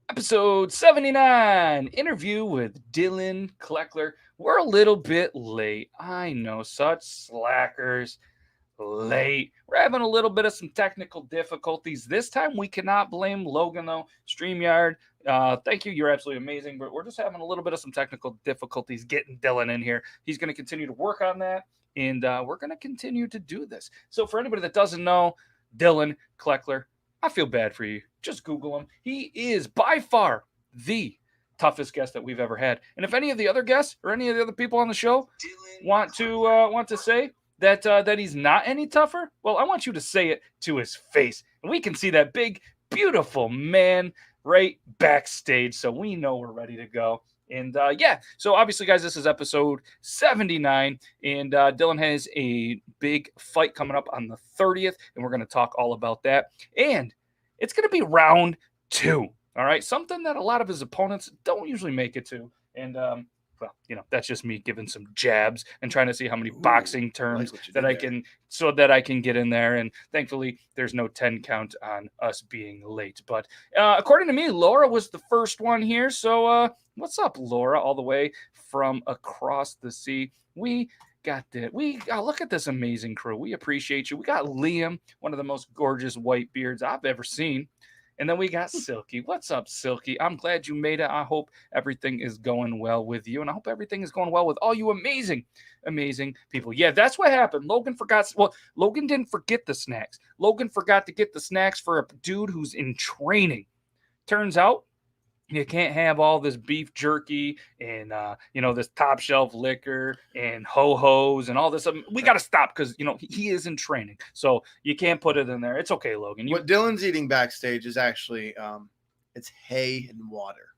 Episode 79, interview with Dillon Cleckler. We're a little bit late. I know, such slackers. Late. We're having a little bit of some technical difficulties. This time we cannot blame Logan, though. StreamYard, thank you. You're absolutely amazing. But we're just having a little bit of some technical difficulties getting Dillon in here. He's going to continue to work on that, and we're going to continue to do this. So, for anybody that doesn't know, Dillon Cleckler, I feel bad for you. Just Google him. He is by far the toughest guest that we've ever had. And if any of the other guests or any of the other people on the show want to say that he's not any tougher, well, I want you to say it to his face, and we can see that big, beautiful man right backstage, so we know we're ready to go. And yeah, so obviously, guys, this is episode 79, and Dillon has a big fight coming up on the 30th, and we're going to talk all about that. And it's going to be round two. All right, something that a lot of his opponents don't usually make it to. And well, that's just me giving some jabs and trying to see how many boxing terms that I can get in there. And thankfully, there's no 10 count on us being late. But according to me, Laura was the first one here. So what's up, Laura, all the way from across the sea? We got that. Look at this amazing crew. We appreciate you. We got Liam, one of the most gorgeous white beards I've ever seen. And then we got Silky. What's up, Silky? I'm glad you made it. I hope everything is going well with you. And I hope everything is going well with all you amazing, amazing people. Yeah, that's what happened. Logan forgot. Well, Logan didn't forget the snacks. Logan forgot to get the snacks for a dude who's in training. Turns out, you can't have all this beef jerky and this top shelf liquor and ho-hos and all this. We got to stop because he is in training, so you can't put it in there. It's okay, Logan. What Dillon's eating backstage is actually it's hay and water.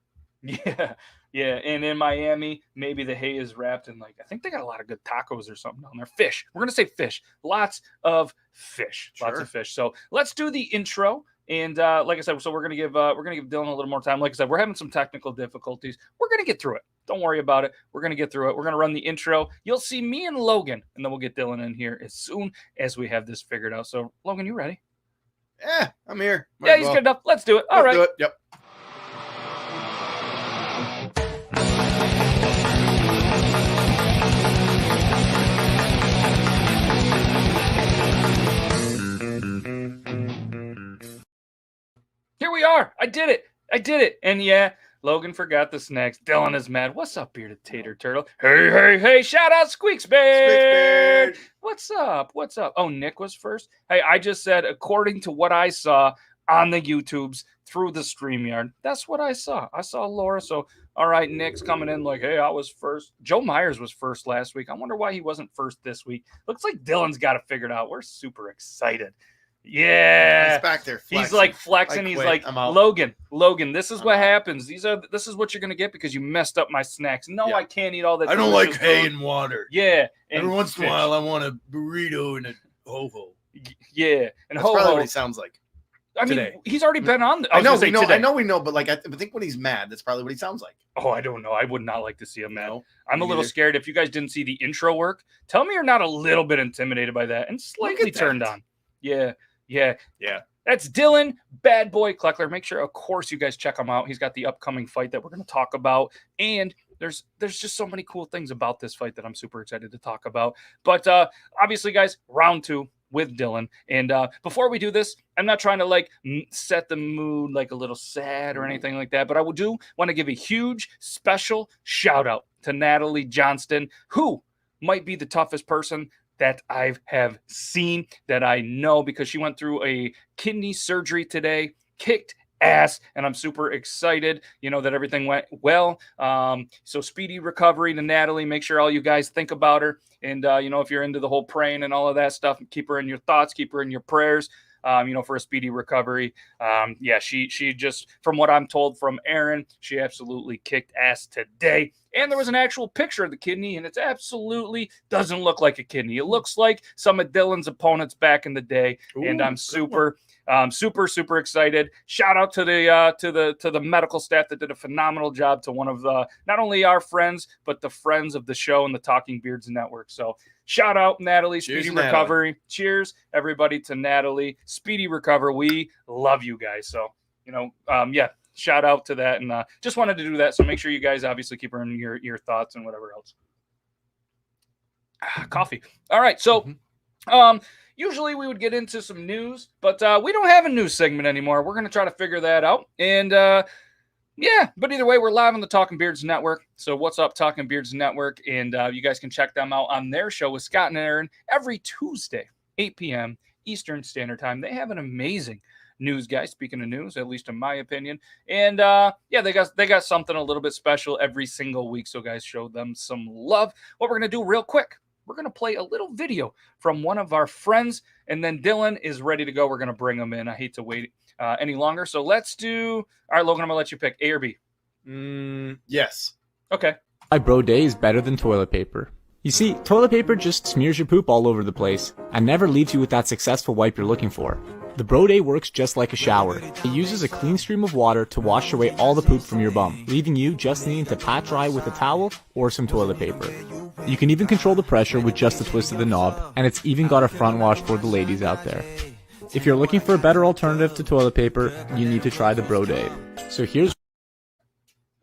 Yeah. And in Miami, maybe the hay is wrapped in I think they got a lot of good tacos or something down there. Fish. We're gonna say fish. Lots of fish. Sure. Lots of fish. So let's do the intro. And like I said, so we're gonna give Dillon a little more time. Like I said, we're having some technical difficulties. We're gonna get through it. Don't worry about it. We're gonna get through it. We're gonna run the intro. You'll see me and Logan, and then we'll get Dillon in here as soon as we have this figured out. So Logan, you ready? Yeah, I'm here. Yeah, he's good enough. Let's do it. All right. Let's do it. Yep. Here we are. I did it. And yeah, Logan forgot the snacks. Dillon is mad. What's up, bearded tater turtle? Hey. Shout out Squeaks Beard. What's up? Oh, Nick was first. Hey, I just said, according to what I saw on the YouTubes through the StreamYard, that's what I saw. I saw Laura. So, all right, Nick's coming in hey, I was first. Joe Myers was first last week. I wonder why he wasn't first this week. Looks like Dillon's got it figured out. We're super excited. Yeah, he's back there flexing. He's flexing. He's like, Logan, this is what happens. This is what you're gonna get because you messed up my snacks. No, yeah. I can't eat all that. I don't like hay and water. Yeah, and every once in a while I want a burrito and a ho-ho. Yeah, and that's probably what he sounds like. I mean, he's already been on. I know, we know, but I think when he's mad, that's probably what he sounds like. Oh, I don't know. I would not like to see him mad. No, I'm a little scared. If you guys didn't see the intro work, tell me you're not a little bit intimidated by that and slightly turned on. Yeah. That's Dillon, Bad Boy Cleckler. Make sure, of course, you guys check him out. He's got the upcoming fight that we're going to talk about. And there's just so many cool things about this fight that I'm super excited to talk about. But obviously, guys, round two with Dillon. And before we do this, I'm not trying to set the mood a little sad or anything like that. But I do want to give a huge special shout out to Natalie Johnston, who might be the toughest person that I have seen, that I know, because she went through a kidney surgery today, kicked ass, and I'm super excited, that everything went well. So speedy recovery to Natalie. Make sure all you guys think about her. And, if you're into the whole praying and all of that stuff, keep her in your thoughts, keep her in your prayers. For a speedy recovery. She just, from what I'm told from Aaron, she absolutely kicked ass today. And there was an actual picture of the kidney, and it absolutely doesn't look like a kidney. It looks like some of Dillon's opponents back in the day. Ooh, and I'm super excited. Shout out to the medical staff that did a phenomenal job, to one of the, not only our friends, but the friends of the show and the Talking Beards Network. So shout out, Natalie. Speedy recovery. Natalie. Cheers, everybody, to Natalie. Speedy recovery. We love you guys. So, shout out to that. And just wanted to do that. So make sure you guys obviously keep in your thoughts and whatever else. Coffee. All right. So usually we would get into some news, but we don't have a news segment anymore. We're going to try to figure that out. And yeah, but either way, we're live on the Talking Beards Network. So what's up, Talking Beards Network? And you guys can check them out on their show with Scott and Aaron every Tuesday, 8 p.m. Eastern Standard Time. They have an amazing news guy, speaking of news, at least in my opinion. And yeah, they got something a little bit special every single week. So guys, show them some love. What we're going to do real quick, we're going to play a little video from one of our friends, and then Dylan is ready to go. We're going to bring him in. I hate to wait any longer. So let's do, all right, Logan, I'm going to let you pick A or B. Yes. Okay. Why Broday is better than toilet paper. You see, toilet paper just smears your poop all over the place and never leaves you with that successful wipe you're looking for. The Broday works just like a shower. It uses a clean stream of water to wash away all the poop from your bum, leaving you just needing to pat dry with a towel or some toilet paper. You can even control the pressure with just a twist of the knob, and it's even got a front wash for the ladies out there. If you're looking for a better alternative to toilet paper, you need to try the Broday. So here's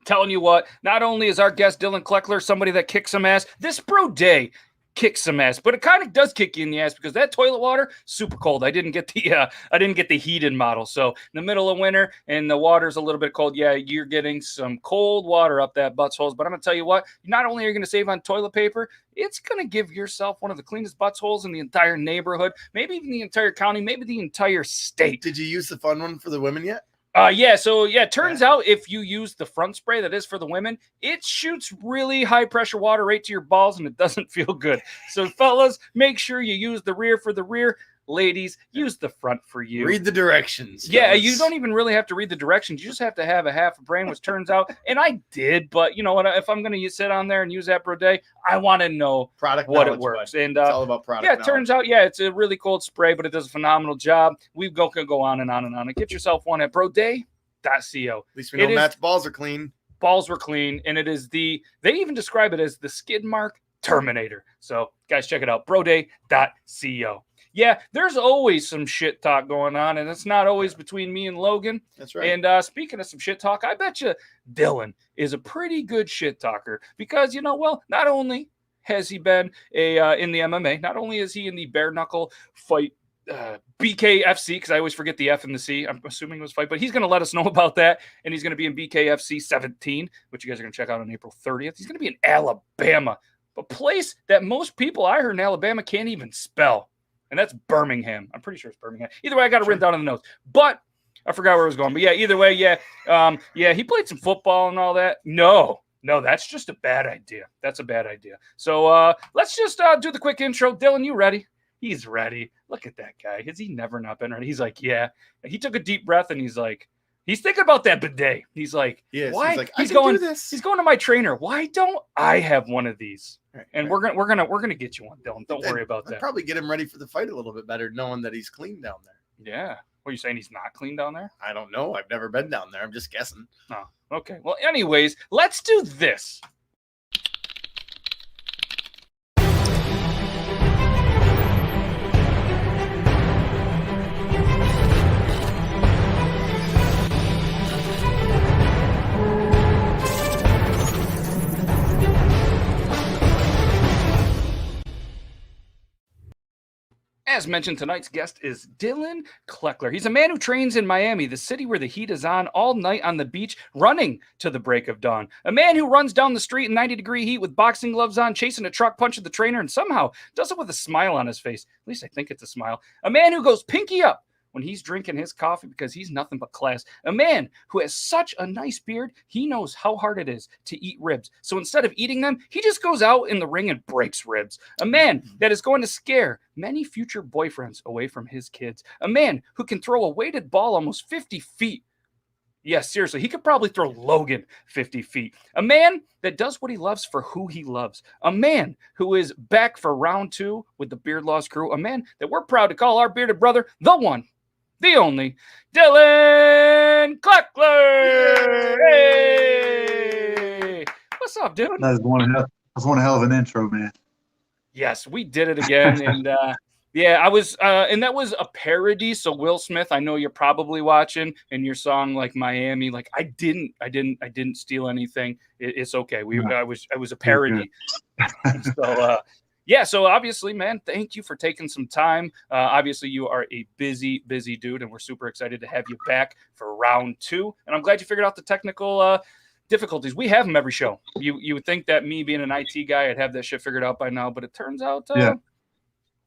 telling you what, not only is our guest Dillon Cleckler somebody that kicks some ass, this Broday kicks some ass, but it kind of does kick you in the ass because that toilet water super cold. I didn't get the heated model. So in the middle of winter and the water's a little bit cold, yeah, you're getting some cold water up that buttholes. But I'm gonna tell you what, not only are you gonna save on toilet paper, it's gonna give yourself one of the cleanest buttholes in the entire neighborhood, maybe even the entire county, maybe the entire state. Did you use the fun one for the women yet? Yeah, so yeah, it turns out if you use the front spray that is for the women, it shoots really high pressure water right to your balls and it doesn't feel good. So fellas, make sure you use the rear for the rear. Ladies, use the front for you. Read the directions. Yeah, fellas. you don't even really have to read the directions. You just have to have a half a brain, which turns out, and I did, but you know what? If I'm going to sit on there and use that Broday, I want to know product what knowledge, it works. bud. And it's all about product yeah, it knowledge. turns out, yeah, it's a really cold spray, but it does a phenomenal job. We can go on and on and on. And get yourself one at Broday.co. At least we know Matt's balls are clean. Balls were clean, and it is they even describe it as the skid mark Terminator. So guys, check it out, Broday.co. Yeah, there's always some shit talk going on, and it's not always between me and Logan. That's right. And speaking of some shit talk, I bet you Dylan is a pretty good shit talker because, you know, well, not only has he been in the MMA, not only is he in the bare knuckle fight BKFC, because I always forget the F and the C. I'm assuming it was fight, but he's going to let us know about that, and he's going to be in BKFC 17, which you guys are going to check out on April 30th. He's going to be in Alabama, a place that most people I heard in Alabama can't even spell. And that's Birmingham. I'm pretty sure it's Birmingham. Either way, I got it written down in the notes. But I forgot where I was going. But yeah, either way, yeah. Yeah, he played some football and all that. No, that's just a bad idea. That's a bad idea. So let's just do the quick intro. Dylan, you ready? He's ready. Look at that guy. Has he never not been ready? He's like, yeah. He took a deep breath and he's like, he's thinking about that bidet. He's like, yes, why? He's like, he's I going. can do this. He's going to my trainer. Why don't I have one of these? Right, and right. we're gonna get you one, Dylan. Don't worry about that. I'd probably get him ready for the fight a little bit better, knowing that he's clean down there. Yeah. What are you saying? He's not clean down there? I don't know. I've never been down there. I'm just guessing. Oh, okay. Well, anyways, let's do this. As mentioned, tonight's guest is Dillon Cleckler. He's a man who trains in Miami, the city where the heat is on all night on the beach, running to the break of dawn. A man who runs down the street in 90-degree heat with boxing gloves on, chasing a truck, punching the trainer, and somehow does it with a smile on his face. At least I think it's a smile. A man who goes pinky up when he's drinking his coffee because he's nothing but class. A man who has such a nice beard, he knows how hard it is to eat ribs. So instead of eating them, he just goes out in the ring and breaks ribs. A man that is going to scare many future boyfriends away from his kids. A man who can throw a weighted ball almost 50 feet. Yes, seriously, he could probably throw Logan 50 feet. A man that does what he loves for who he loves. A man who is back for round 2 with the Beard Laws crew. A man that we're proud to call our bearded brother, the one, the only, Dillon Cleckler. Hey! What's up, dude? That's one hell of an intro, man. Yes, we did it again, and Yeah, I was, and that was a parody. So Will Smith, I know you're probably watching, and your song like Miami, like I didn't steal anything. It's okay. No, I was a you're good. parody. So, yeah. So obviously, man, thank you for taking some time. Obviously, you are a busy dude, and we're super excited to have you back for round 2. And I'm glad you figured out the technical difficulties. We have them every show. You would think that me being an IT guy, I'd have that shit figured out by now, but it turns out. Yeah.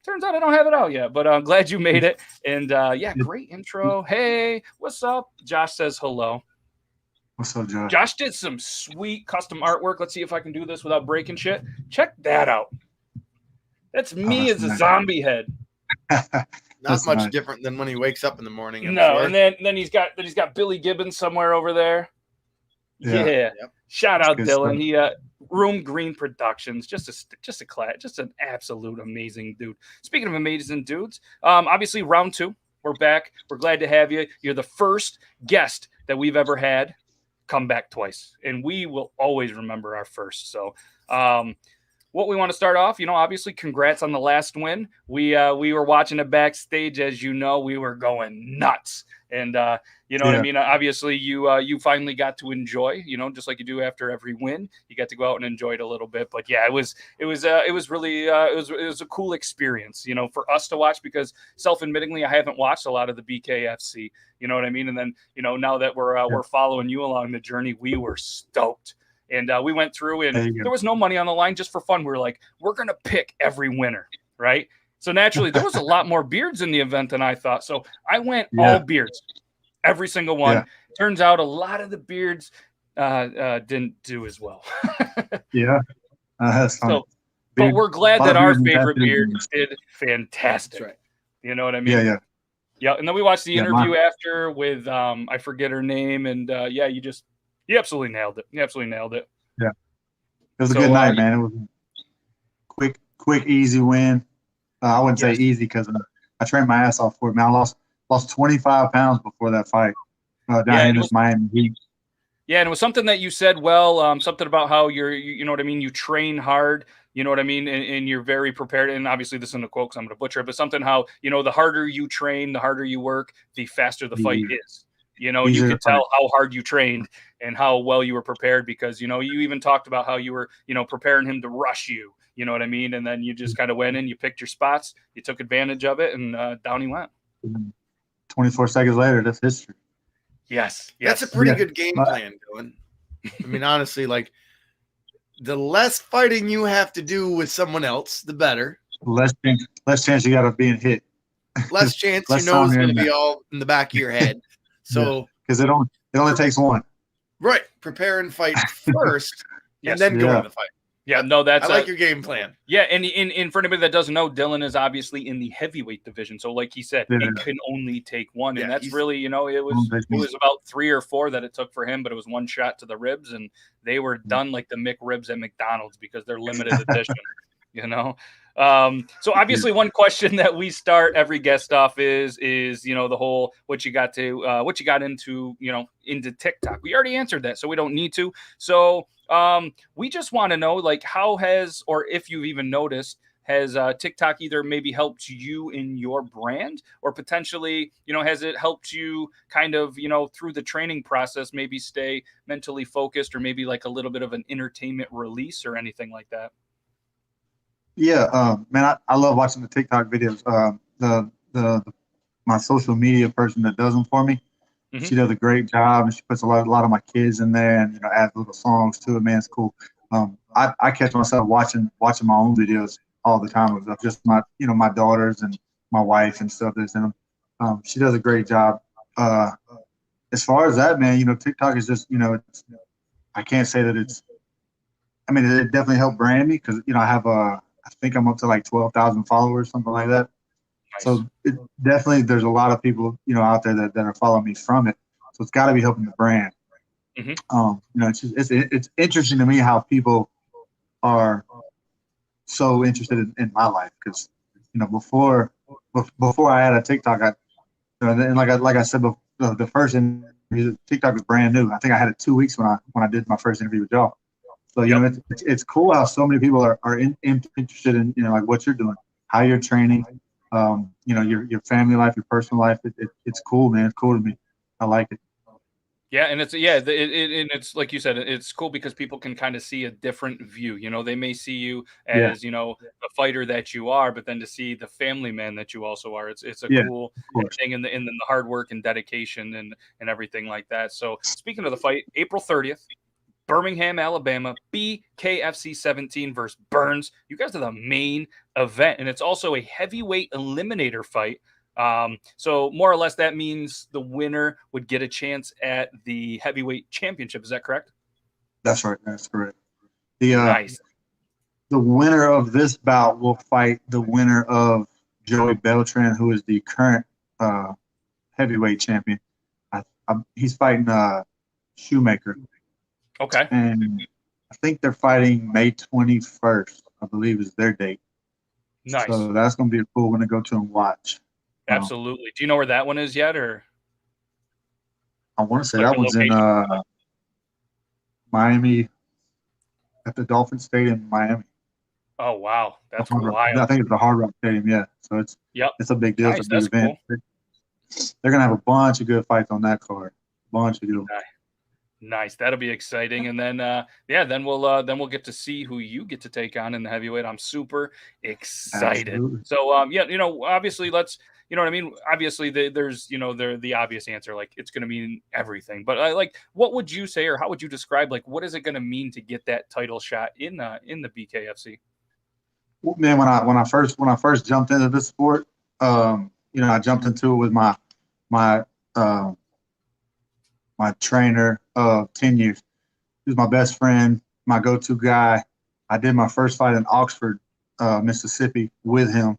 Turns out I don't have it out yet, but I'm glad you made it. And yeah, great intro. Hey, what's up? Josh says hello. What's up, Josh? Josh did some sweet custom artwork. Let's see if I can do this without breaking shit. Check that out. That's me as a zombie head. Not much different than when he wakes up in the morning. No, and then he's got Billy Gibbons somewhere over there. Yeah. Yep. Shout out Dillon. Stuff. He Room Green Productions, just an absolute amazing dude. Speaking of amazing dudes, obviously round 2, we're back. We're glad to have you. You're the first guest that we've ever had come back twice, and we will always remember our first. So, what we want to start off, obviously, congrats on the last win. We were watching it backstage, as you know, we were going nuts, and you know what I mean. Obviously, you finally got to enjoy, just like you do after every win. You got to go out and enjoy it a little bit. But yeah, it was really it was a cool experience, for us to watch, because self-admittingly, I haven't watched a lot of the BKFC. You know what I mean? And then now that we're following you along the journey, we were stoked. And we went through, and there was no money on the line, just for fun. We were like, we're going to pick every winner, right? So naturally, there was a lot more beards in the event than I thought. So I went all beards, every single one. Turns out a lot of the beards didn't do as well. That's fun. So, but we're glad that our favorite beard did fantastic. That's right. You know what I mean? Yeah. And then we watched the interview after with, I forget her name. And you absolutely nailed it. Yeah. It was a good night, man. It was a quick, easy win. I wouldn't say easy, because I trained my ass off for it, man. I lost 25 pounds before that fight down in this Miami Heat. Yeah, and it was something that you said something about how you know what I mean, you train hard, you know what I mean, and you're very prepared. And obviously this isn't a quote, because I'm going to butcher it, but something how, the harder you train, the harder you work, the faster the fight is. You could tell how hard you trained and how well you were prepared, because, you even talked about how you were, preparing him to rush you, you know what I mean? And then you just kind of went in, you picked your spots, you took advantage of it, and down he went. 24 seconds later, that's history. Yes. That's a pretty good game plan, Dylan. I mean, honestly, like, the less fighting you have to do with someone else, the better. Less chance you got of being hit. Less chance your nose is going to be all in the back of your head. So, because it only takes one. Right. Prepare and fight first, and then go into the fight. Yeah, no, I like your game plan. Yeah, and for anybody that doesn't know, Dillon is obviously in the heavyweight division. So, like he said, it can only take one, and that's really, it was about 3 or 4 that it took for him, but it was one shot to the ribs, and they were done like the McRibs at McDonald's, because they're limited edition. So obviously one question that we start every guest off is the whole what you got into into TikTok. We already answered that, so we don't need to. So we just want to know, like, how has, or if you've even noticed, has TikTok either maybe helped you in your brand, or potentially, has it helped you kind of, through the training process, maybe stay mentally focused, or maybe like a little bit of an entertainment release or anything like that? Yeah, man, I love watching the TikTok videos. My social media person that does them for me, she does a great job, and she puts a lot of my kids in there, and adds little songs to it. Man, it's cool. I catch myself watching my own videos all the time of just my my daughters and my wife and stuff that's in them. She does a great job. As far as that, man, TikTok is just I can't say that it's. I mean, it definitely helped brand me, because I have I think I'm up to like 12,000 followers, something like that. Nice. So it definitely, there's a lot of people, out there that are following me from it. So it's got to be helping the brand. It's interesting to me how people are so interested in my life, because before I had a TikTok, and like I said before, the first interview, TikTok was brand new. I think I had it 2 weeks when I did my first interview with y'all. So it's cool how so many people are interested in like what you're doing, how you're training, your family life, your personal life. It's cool, man. It's cool to me. I like it. Yeah, and and it's like you said, it's cool because people can kind of see a different view. They may see you Yeah, as the fighter that you are, but then to see the family man that you also are, it's a yeah, cool of course. thing in the hard work and dedication and everything like that. So speaking of the fight, April 30th, Birmingham, Alabama, BKFC 17 versus Burns. You guys are the main event, and it's also a heavyweight eliminator fight. So more or less, that means the winner would get a chance at the heavyweight championship. Is that correct? That's right. That's correct. The Nice. the winner of this bout will fight the winner of Joey Beltran, who is the current heavyweight champion. He's fighting Shoemaker. Okay. And I think they're fighting May 21st, I believe is their date. Nice. So that's going to be a cool one to go to and watch. Absolutely. Do you know where that one is yet, or? I want to say Like that the one's in location? Miami, at the Dolphin Stadium in Miami. Oh wow, that's I wild. think it's the Hard Rock Stadium, yeah. So it's a big deal. Nice, It's a big that's event. cool. They're going to have a bunch of good fights on that card. Bunch of good. Nice. That'll be exciting. And then then we'll get to see who you get to take on in the heavyweight. I'm super excited. Absolutely. So obviously let's, you know what I mean? Obviously there's, the obvious answer, like it's going to mean everything. But what would you say, or how would you describe, like, what is it going to mean to get that title shot in the BKFC? Well, man, when I first jumped into this sport, I jumped into it with my trainer of 10 years. He was my best friend, my go-to guy. I did my first fight in Oxford, Mississippi with him.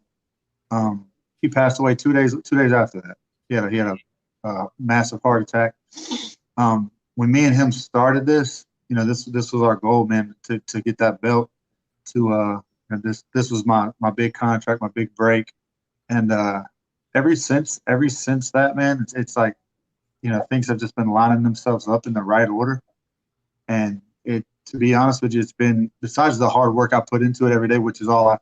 He passed away 2 days after that. He had a massive heart attack. When me and him started this, this was our goal, man, to get that belt. This was my big contract, my big break. And ever since that, man, it's like, things have just been lining themselves up in the right order. And to be honest with you, it's been, besides the hard work I put into it every day, which is all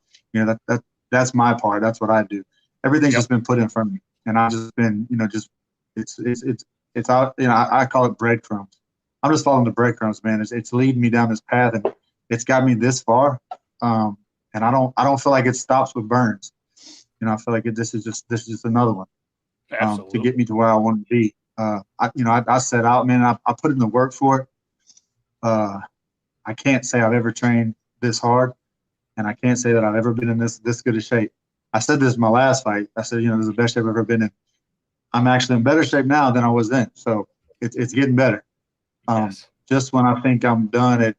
that's my part. That's what I do. Everything's just been put in front of me. And I've just been, it's out, I call it breadcrumbs. I'm just following the breadcrumbs, man. It's leading me down this path, and it's got me this far. And I don't feel like it stops with Burns. I feel like this is just another one to get me to where I want to be. I set out, man. I put in the work for it. I can't say I've ever trained this hard, and I can't say that I've ever been in this good of shape. I said this in my last fight. I said, this is the best shape I've ever been in. I'm actually in better shape now than I was then, so it's getting better. Yes. Just when I think I'm done,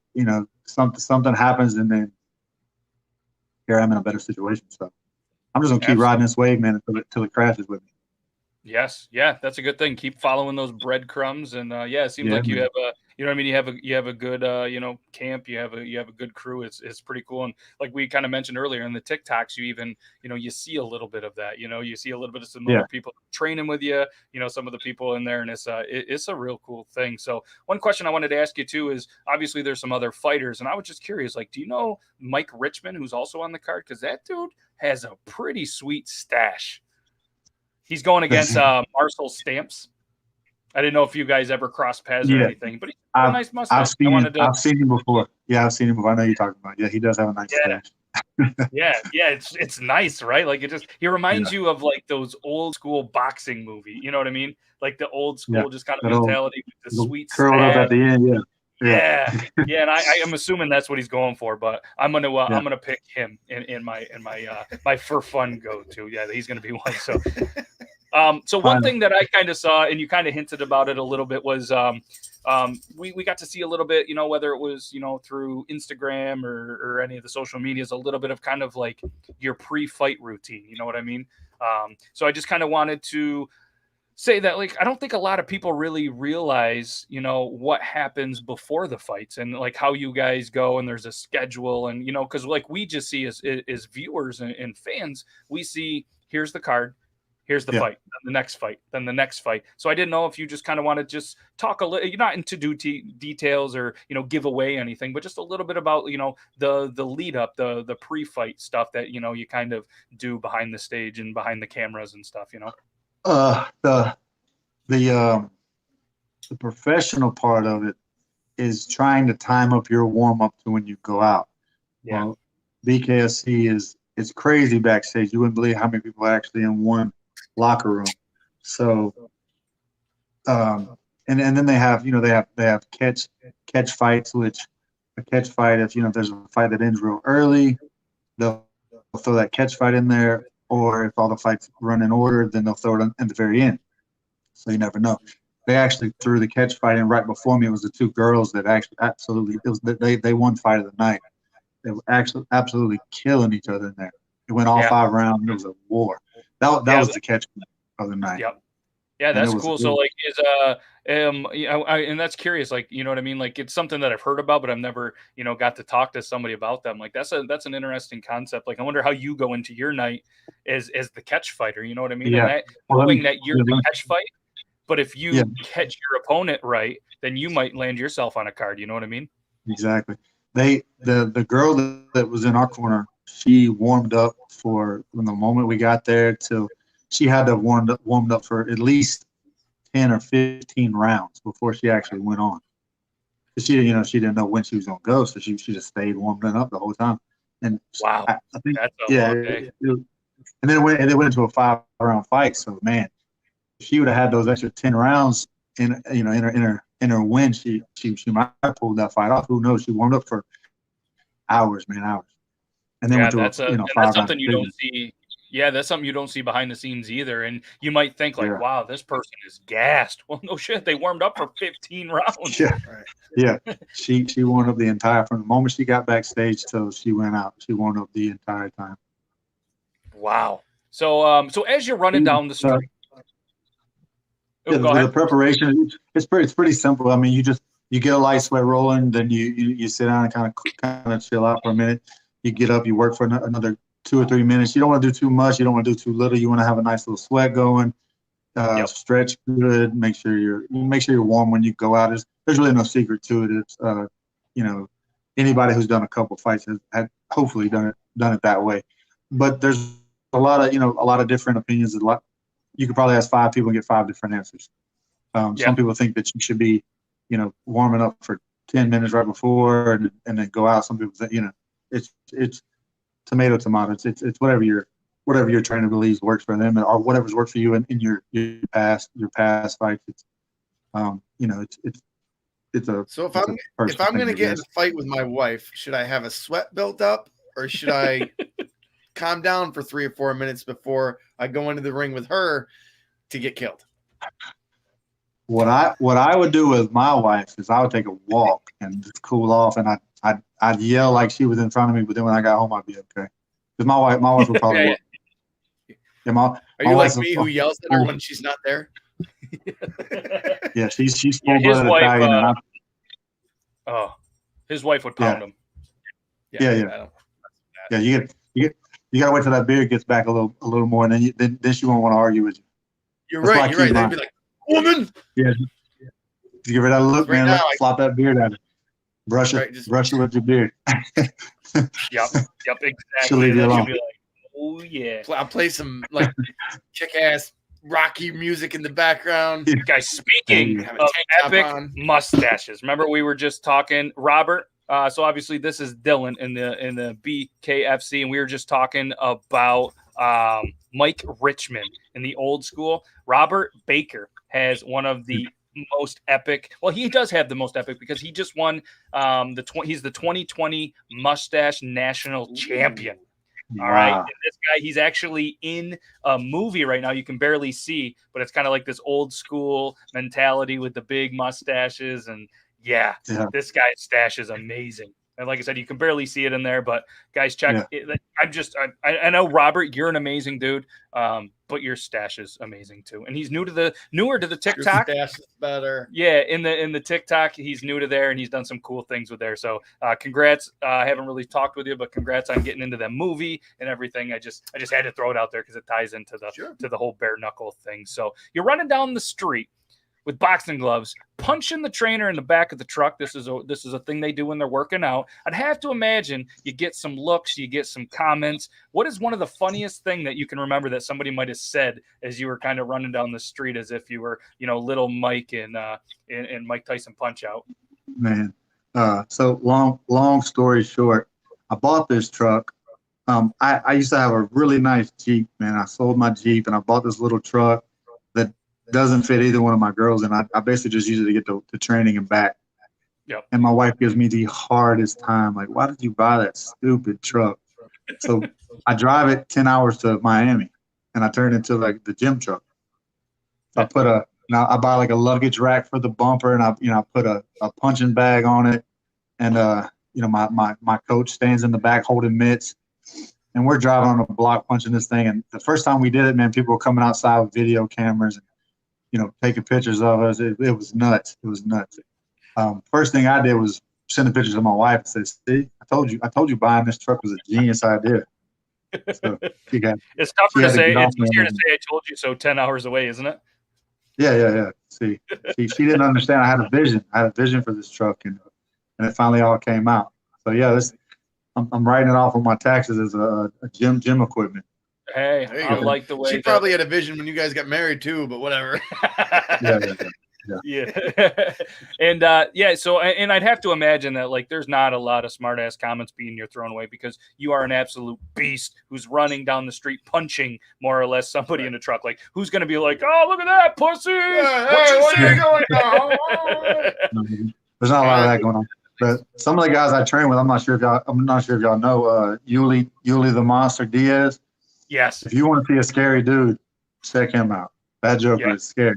something happens, and then here I'm in a better situation. So I'm just gonna keep riding this wave, man, until it crashes with me. Yes, yeah, that's a good thing. Keep following those breadcrumbs, and it seems like you have a, you have a good, camp. You have a good crew. It's pretty cool, and like we kind of mentioned earlier in the TikToks, you even, you see a little bit of that. You see a little bit of some other people training with you. Some of the people in there, and it's a real cool thing. So one question I wanted to ask you too is, obviously there's some other fighters, and I was just curious, like, do you know Mike Richmond, who's also on the card? Because that dude has a pretty sweet stash. He's going against Marcel Stamps. I didn't know if you guys ever crossed paths or anything, but he's got a nice mustache. I've seen him before. Yeah, I've seen him before. I know you're talking about. Yeah, he does have a nice stash. yeah, it's nice, right? Like he reminds you of like those old school boxing movie. You know what I mean? Like the old school, just kind of mentality with the sweet curled up at the end. Yeah, and I am assuming that's what he's going for, but I'm gonna pick him in my for fun go to. Yeah, he's gonna be one. So, so one thing that I kind of saw, and you kind of hinted about it a little bit, was we got to see a little bit, whether it was through Instagram or any of the social medias, a little bit of kind of like your pre-fight routine. You know what I mean? So I just kind of wanted to say that, like, I don't think a lot of people really realize, what happens before the fights and like how you guys go, and there's a schedule, and because like we just see as viewers and fans, we see here's the card, Here's the fight, then the next fight, then the next fight. So I didn't know if you just kind of want to just talk a little, you're not into details or, give away anything, but just a little bit about, the lead up, the pre-fight stuff that, you kind of do behind the stage and behind the cameras and stuff, The professional part of it is trying to time up your warm up to when you go out. Yeah. Well, BKFC it's crazy backstage. You wouldn't believe how many people are actually in one locker room. So, and then they have catch fights, which a catch fight, if there's a fight that ends real early, they'll throw that catch fight in there, or if all the fights run in order, then they'll throw it in the very end. So you never know. They actually threw the catch fight in right before me. It was the two girls that actually they won fight of the night. They were actually absolutely killing each other in there. It went all 5 rounds. It was a war. That was the catch of the night. Yep. Yeah, that's cool. So like and that's curious, like, you know what I mean? Like, it's something that I've heard about, but I've never, got to talk to somebody about them. Like, that's an interesting concept. Like, I wonder how you go into your night as the catch fighter, you know what I mean? Yeah. And knowing that you're the catch fight, but if you catch your opponent right, then you might land yourself on a card, you know what I mean? Exactly. The girl that was in our corner, she warmed up from the moment we got there till she had to warmed up for at least 10 or 15 rounds before she actually went on. She didn't know when she was gonna go, so she just stayed warming up the whole time. And wow, I think that's a long day. And then it went into a 5-round fight. So man, if she would have had those extra 10 rounds in her win, she might have pulled that fight off. Who knows? She warmed up for hours. And then that's something you don't see. Yeah, that's something you don't see behind the scenes either. And you might think like, wow, this person is gassed. Well, no shit, they warmed up for 15 rounds. Yeah, yeah. She warmed up the entire from the moment she got backstage till she went out. She warmed up the entire time. Wow. So as you're running down the street, the preparation it's pretty simple. I mean, you get a light sweat rolling, then you sit down and kind of chill out for a minute. You get up, you work for another 2 or 3 minutes. You don't want to do too much. You don't want to do too little. You want to have a nice little sweat going. Stretch good. Make sure you're warm when you go out. There's really no secret to it. It's anybody who's done a couple fights has hopefully done it that way. But there's a lot of different opinions. You could probably ask 5 people and get 5 different answers. Some people think that you should be, warming up for 10 minutes right before and then go out. Some people think, it's tomato. It's whatever your trainer believes works for them, or whatever's worked for you in your past fights. It's a. So if I'm going to get in a fight with my wife, should I have a sweat built up, or should I calm down for 3 or 4 minutes before I go into the ring with her to get killed? What I would do with my wife is I would take a walk and just cool off, and I'd yell like she was in front of me, but then when I got home I'd be okay. Because my wife would probably. Are you like me who yells at her when she's not there? Yeah, she's full-blooded Italian. His wife would pound him. Yeah. You gotta wait till that beard gets back a little more, and then she won't want to argue with you. You're right. They'd be like, woman. Yeah. Give her that look, right, man. Flop that beard at her. Brush it with your beard. Yep, exactly. She'll leave you alone. Be like, oh yeah. I'll play some like kick-ass Rocky music in the background. Guys, speaking of epic mustaches, remember we were just talking, Robert. So obviously this is Dillon in the BKFC, and we were just talking about Mike Richmond in the old school. Robert Baker has one of the most epic. Well, he does have the most epic because he just won he's the 2020 Mustache National Champion. All right. And this guy, he's actually in a movie right now. You can barely see, but it's kind of like this old school mentality with the big mustaches. And this guy's stash is amazing. And like I said, you can barely see it in there, but guys, check. Yeah. I know, Robert, you're an amazing dude, but your stash is amazing too. And he's newer to the TikTok. Your stash is better. Yeah, in the TikTok, he's new to there, and he's done some cool things with there. So congrats. I haven't really talked with you, but congrats on getting into that movie and everything. I just had to throw it out there because it ties into the whole bare knuckle thing. So you're running down the street with boxing gloves, punching the trainer in the back of the truck. This is a thing they do when they're working out. I'd have to imagine you get some looks, you get some comments. What is one of the funniest thing that you can remember that somebody might have said as you were kind of running down the street as if you were, little Mike in Mike Tyson Punch-Out? Man, so long story short, I bought this truck. I used to have a really nice Jeep, man. I sold my Jeep and I bought this little truck that doesn't fit either one of my girls, and I basically just use it to get to training and back. Yep. And my wife gives me the hardest time, like, why did you buy that stupid truck? So I drive it 10 hours to Miami, and I turn it into like the gym truck. So I buy like a luggage rack for the bumper, and I put a punching bag on it, and my coach stands in the back holding mitts, and we're driving on a block punching this thing. And the first time we did it, man, people were coming outside with video cameras and taking pictures of us. It was nuts. It was nuts. First thing I did was send the pictures to my wife and said, "See, I told you buying this truck was a genius idea." So it's tougher to say. It's easier to say I told you so 10 hours away, isn't it? Yeah. See, she didn't understand. I had a vision. I had a vision for this truck, and it finally all came out. So yeah, I'm writing it off on my taxes as a gym equipment. Hey, I like the way she probably had a vision when you guys got married too, but whatever. Yeah. And so and I'd have to imagine that like there's not a lot of smart ass comments being thrown away because you are an absolute beast who's running down the street punching more or less somebody in a truck. Like who's gonna be like, oh, look at that pussy? What are you doing now? There's not a lot of that going on. But some of the guys I train with, I'm not sure if y'all know Yuli the Monster Diaz. Yes. If you want to see a scary dude, check him out. That Joker is scary.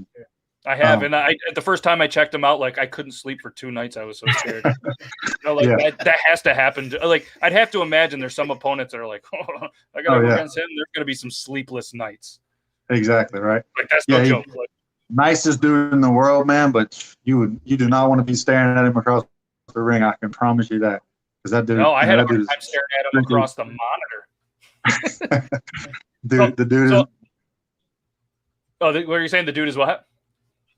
I have, and the first time I checked him out, like I couldn't sleep for 2 nights. I was so scared. That has to happen. Like I'd have to imagine there's some opponents that are like, oh, I got to go against him. There's going to be some sleepless nights. Exactly right. Like that's no joke. Like, nicest dude in the world, man. But you do not want to be staring at him across the ring. I can promise you that. Because that dude. No, I had a hard time staring at him across the monitor. Dude, the dude is. Oh, what are you saying? The dude is what?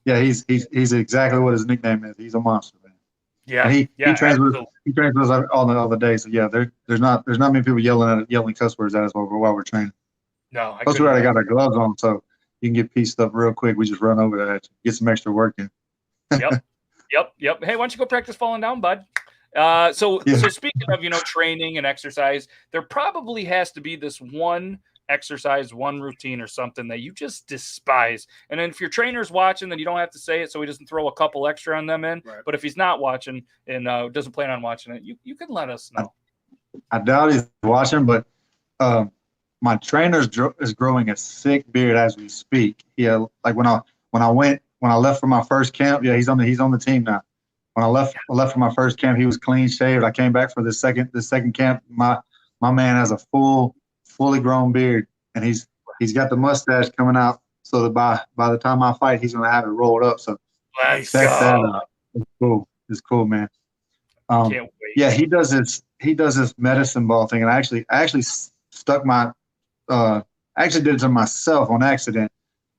Yeah, he's exactly what his nickname is. He's a monster, man. Yeah, and he trains with us all the day. So yeah, there's not many people yelling cuss words at us while we're training. No, plus we already got our gloves on, so you can get pieced up real quick. We just run over there, get some extra work in. Yep. Hey, why don't you go practice falling down, bud? So speaking of training and exercise, there probably has to be this one exercise, one routine or something that you just despise. And then if your trainer's watching, then you don't have to say it so he doesn't throw a couple extra on them in. Right. But if he's not watching and doesn't plan on watching it, you can let us know. I doubt he's watching, but my trainer is growing a sick beard as we speak. Yeah, like when I left for my first camp, he's on the team now. When I left for my first camp, he was clean shaved. I came back for the second camp. My man has a fully grown beard, and he's got the mustache coming out. So that by the time I fight, he's gonna have it rolled up. So check that out. It's cool. It's cool, man. Can't wait. Yeah, he does this medicine ball thing, and I actually stuck my actually did it to myself on accident.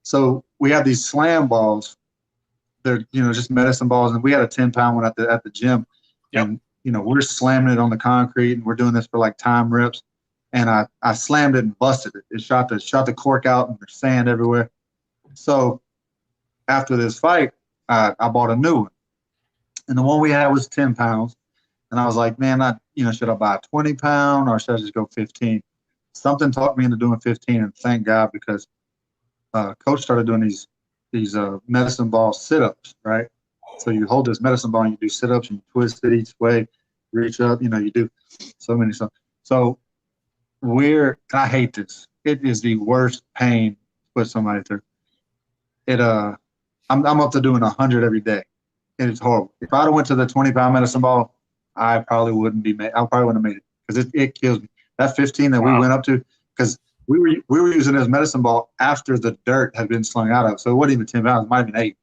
So we have these slam balls. They're just medicine balls, and we had a 10-pound one at the gym. Yep. And we're slamming it on the concrete, and we're doing this for like time rips. And I slammed it and busted it. It shot the cork out, and there's sand everywhere. So after this fight, I bought a new one, and the one we had was 10 pounds. And I was like, man, should I buy a 20-pound or should I just go 15? Something talked me into doing 15, and thank God, because coach started doing these medicine ball sit-ups, right? So you hold this medicine ball and you do sit-ups and you twist it each way, reach up, you do so many stuff. So I hate this. It is the worst pain to put somebody through. I'm up to doing 100 every day. It is horrible. If I'd have went to the 20-pound medicine ball I probably wouldn't have made it because it kills me. That 15 that we went up to, because we were using it as medicine ball after the dirt had been slung out of, so it wasn't even 10 pounds, it might have been 8.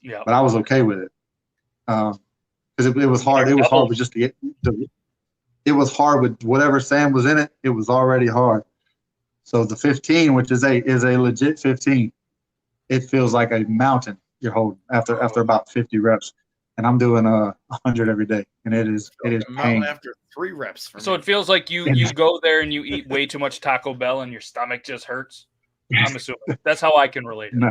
Yeah. But I was okay with it. Because it was hard. It was hard with just it was hard with whatever sand was in it. It was already hard. So the 15, which is a legit 15, it feels like a mountain you're holding after about 50 reps. And I'm doing 100 every day, and it is pain. After 3 reps. So it feels like you go there and you eat way too much Taco Bell and your stomach just hurts. I'm assuming that's how I can relate it. No.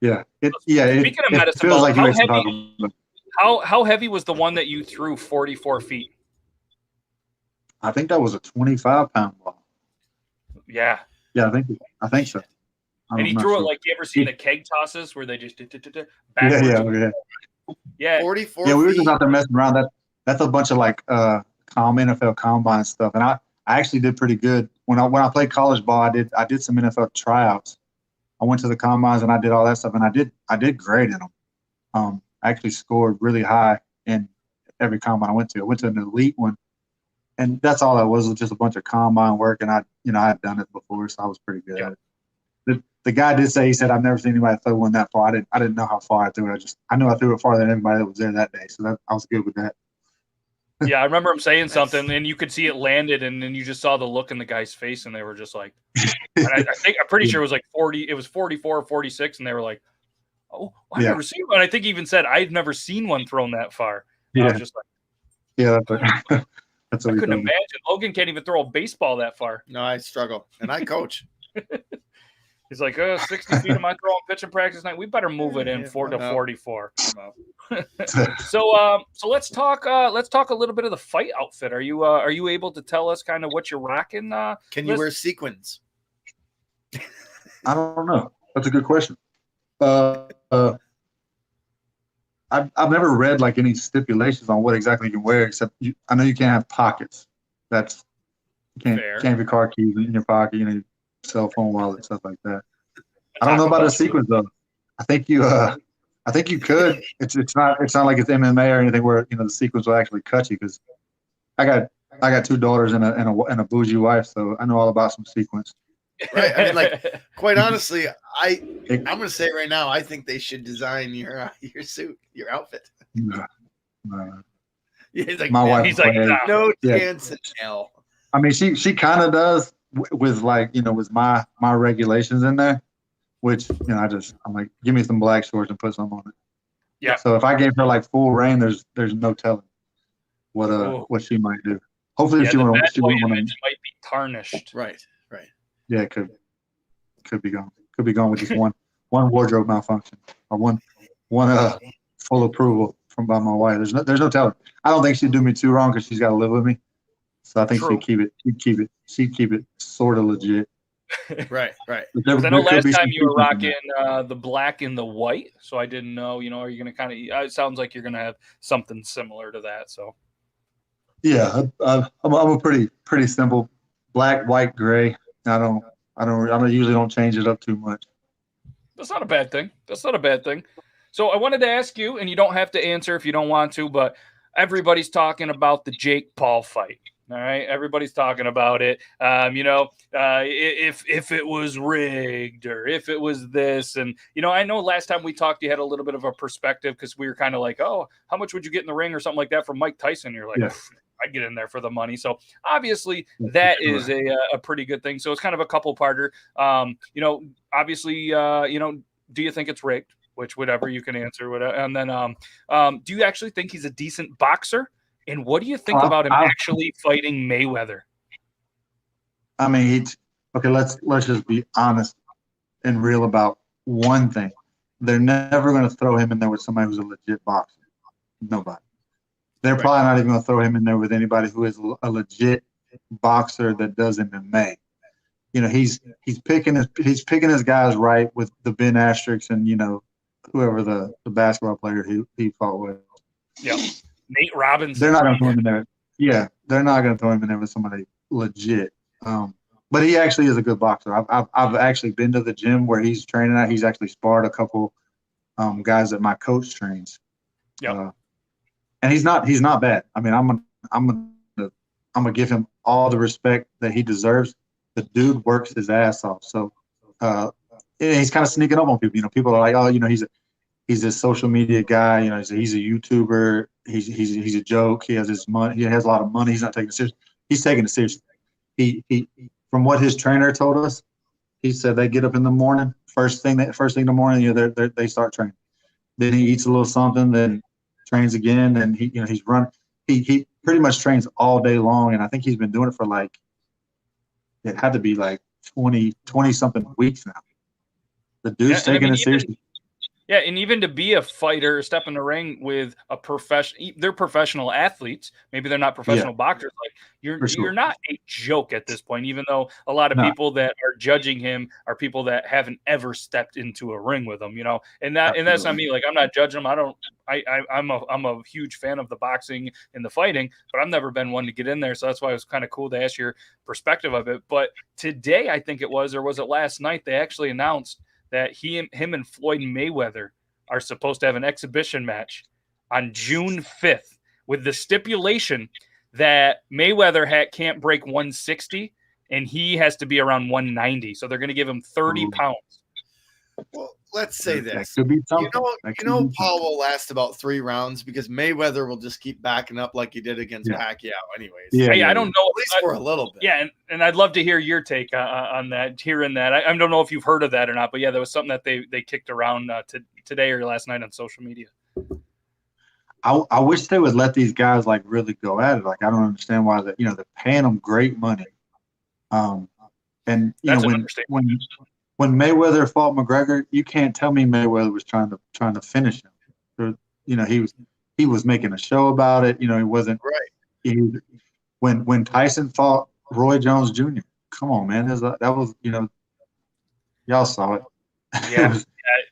Yeah. Speaking of medicine feels ball, like how heavy was the one that you threw 44 feet? I think that was a 25-pound ball. Yeah. Yeah, I think so. And he threw it like, you ever seen the keg tosses where they just backwards? Yeah. 44 Yeah, we were just out there messing around. That's a bunch of like NFL combine stuff. And I actually did pretty good. When I played college ball, I did some NFL tryouts. I went to the combines and I did all that stuff, and I did great in them. I actually scored really high in every combine I went to. I went to an elite one, and that's all that was just a bunch of combine work. And I had done it before, so I was pretty good at it. The guy did say, he said, I've never seen anybody throw one that far. I didn't know how far I threw it. I knew I threw it farther than everybody that was there that day. So I was good with that. Yeah, I remember him saying something, and you could see it landed, and then you just saw the look in the guy's face, and they were just like, and I'm pretty sure it was like 40, it was 44 or 46, and they were like, oh, I've never seen one. I think he even said, I've never seen one thrown that far. Yeah. I was just like, yeah, that's what I couldn't imagine. Logan can't even throw a baseball that far. No, I struggle, and I coach. He's like, 60 feet of my throwing pitching practice night. We better move it in 44. So let's talk a little bit of the fight outfit. Are you able to tell us kind of what you're rocking? Can you wear sequins? I don't know. That's a good question. I've never read like any stipulations on what exactly you can wear, except I know you can't have pockets. You can't have your car keys in your pocket, cell phone, wallet, stuff like that. I don't know about the sequence though. I think you could. It's not like it's MMA or anything where the sequence will actually cut you, because I got 2 daughters and a bougie wife, so I know all about some sequence. Right. I mean, like, quite honestly, I'm gonna say right now, I think they should design your suit, your outfit. He's like, my wife. He's like, no chance in hell. I mean, she kind of does with like with my regulations in there, which I'm like, give me some black shorts and put some on it. Yeah. So if I gave her like full reign, there's no telling what she might do. Hopefully, if she won't, it might be tarnished. Right. Yeah, it could be gone. Could be gone with just one wardrobe malfunction or one full approval by my wife. There's no telling. I don't think she'd do me too wrong because she's got to live with me. So I think she'd keep it sort of legit. Right. I know last time you were rocking the black and the white, so I didn't know. Are you going to kind of? It sounds like you're going to have something similar to that. So. Yeah, I'm a pretty simple black, white, gray. I usually don't change it up too much. That's not a bad thing. So I wanted to ask you, and you don't have to answer if you don't want to, but everybody's talking about the Jake Paul fight. All right, everybody's talking about it. If it was rigged or if it was this, and I know last time we talked, you had a little bit of a perspective because we were kind of like, oh, how much would you get in the ring or something like that from Mike Tyson? You're like, I'd get in there for the money. So obviously that is a pretty good thing. So it's kind of a couple parter. Obviously, do you think it's rigged? Which whatever you can answer, whatever. And then, do you actually think he's a decent boxer? And what do you think about him actually fighting Mayweather? I mean, let's just be honest and real about one thing. They're never going to throw him in there with somebody who's a legit boxer. Nobody. They're probably not even going to throw him in there with anybody who is a legit boxer that does MMA. He's picking his guys right with the Ben Asterix and whoever the basketball player he fought with. Yeah. Nate Robinson. They're not going to throw him in there. Yeah, they're not going to throw him in there with somebody legit. But he actually is a good boxer. I've actually been to the gym where he's training at. He's actually sparred a couple guys that my coach trains. Yeah. and he's not bad. I mean, I'm gonna give him all the respect that he deserves. The dude works his ass off. So he's kind of sneaking up on people. You know, people are like, oh, you know, he's a social media guy. You know, he's a YouTuber. He's a joke. He has his money. He has a lot of money. He's not taking it seriously. He's taking it seriously. He from what his trainer told us, he said they get up in the morning, first thing in the morning, you know, they start training. Then he eats a little something, then trains again, and he's running. He pretty much trains all day long, and I think he's been doing it for like, it had to be like 20 something weeks now. The dude's taking it seriously. Yeah, and even to be a fighter, step in the ring with a they're professional athletes. Maybe they're not professional boxers. Like you're not a joke at this point. Even though a lot of people that are judging him are people that haven't ever stepped into a ring with him. You know, and that's not me. Like I'm not judging him. I'm a huge fan of the boxing and the fighting, but I've never been one to get in there. So that's why it was kind of cool to ask your perspective of it. But today, I think it was, or was it last night? They actually announced that him and Floyd Mayweather are supposed to have an exhibition match on June 5th with the stipulation that Mayweather can't break 160 and he has to be around 190. So they're going to give him 30 pounds. Well, let's say this. Could be you know, Paul will last about 3 rounds because Mayweather will just keep backing up like he did against Pacquiao anyways. Yeah, I don't know. At least for a little bit. Yeah, and I'd love to hear your take on that, hearing that. I don't know if you've heard of that or not, but yeah, there was something that they kicked around today or last night on social media. I wish they would let these guys like really go at it. Like I don't understand why they're paying them great money. And you know when Mayweather fought McGregor, you can't tell me Mayweather was trying to finish him. You know, he was making a show about it. You know, he wasn't right. When Tyson fought Roy Jones Jr., come on, man, that was y'all saw it. Yeah,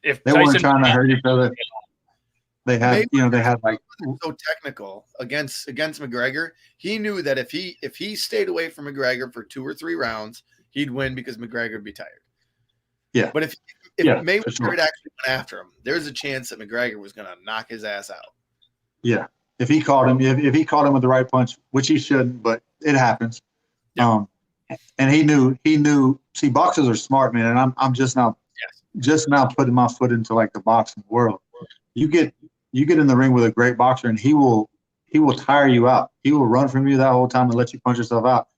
if they weren't trying to hurt each other. They had like so technical against McGregor. He knew that if he stayed away from McGregor for 2 or 3 rounds, he'd win because McGregor would be tired. Yeah, but if Mayweather had actually went after him, there's a chance that McGregor was going to knock his ass out. Yeah, if he caught him, if he caught him with the right punch, which he shouldn't, but it happens. Yeah. And he knew. See, boxers are smart, man, and I'm just now putting my foot into like the boxing world. You get in the ring with a great boxer, and he will tire you out. He will run from you that whole time and let you punch yourself out.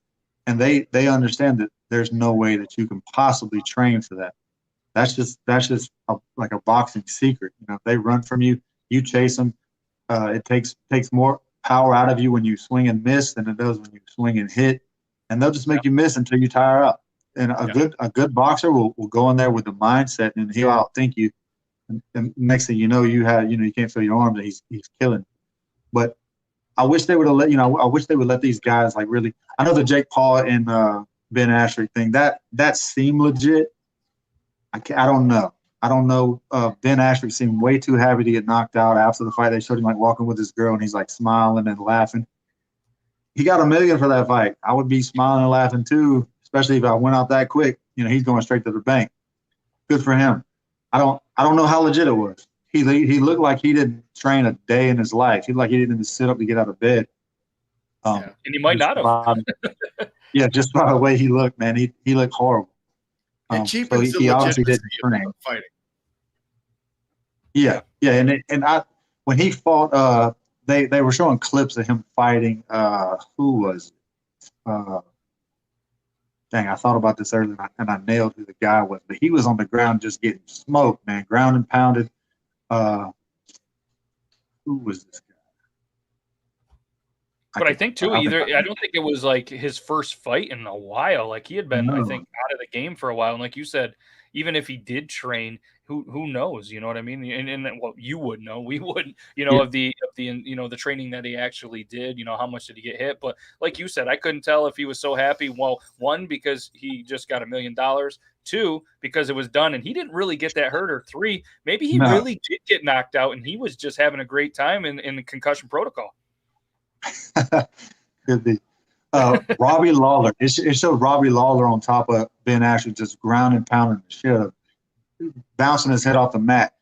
And they understand that there's no way that you can possibly train for that. That's just like a boxing secret. You know, if they run from you, you chase them. It takes more power out of you when you swing and miss than it does when you swing and hit. And they'll just make you miss until you tire up. And a good boxer will go in there with the mindset, and he'll outthink you. And next thing you know, you can't feel your arms, and he's killing. But I wish they would have I wish they would let these guys like really. I know the Jake Paul and Ben Askren thing that seemed legit. I don't know. Ben Askren seemed way too happy to get knocked out after the fight. They showed him like walking with his girl, and he's like smiling and laughing. He got $1 million for that fight. I would be smiling and laughing too, especially if I went out that quick. You know, he's going straight to the bank. Good for him. I don't know how legit it was. He looked like he didn't train a day in his life. He looked like he didn't even sit up to get out of bed. And he might not have. Yeah, just by the way he looked, man, he looked horrible. And so he obviously didn't train. Fighting. Yeah, and when he fought, they were showing clips of him fighting. Who was it? Dang, I thought about this earlier and I nailed who the guy was, but he was on the ground just getting smoked, man, ground and pounded. Who was this guy? But I think too, I don't think it was like his first fight in a while. Like he had been, I think, out of the game for a while. And like you said, even if he did train, who knows? You know what I mean? And well, you would know, we wouldn't. You know, of the the training that he actually did. You know, how much did he get hit? But like you said, I couldn't tell if he was so happy. Well, 1, because he just got $1 million. 2, because it was done and he didn't really get that hurt. Or 3, maybe he really did get knocked out and he was just having a great time in the concussion protocol. Could be. Robbie Lawler. It showed Robbie Lawler on top of Ben Askren, just ground and pounding the shit up, bouncing his head off the mat.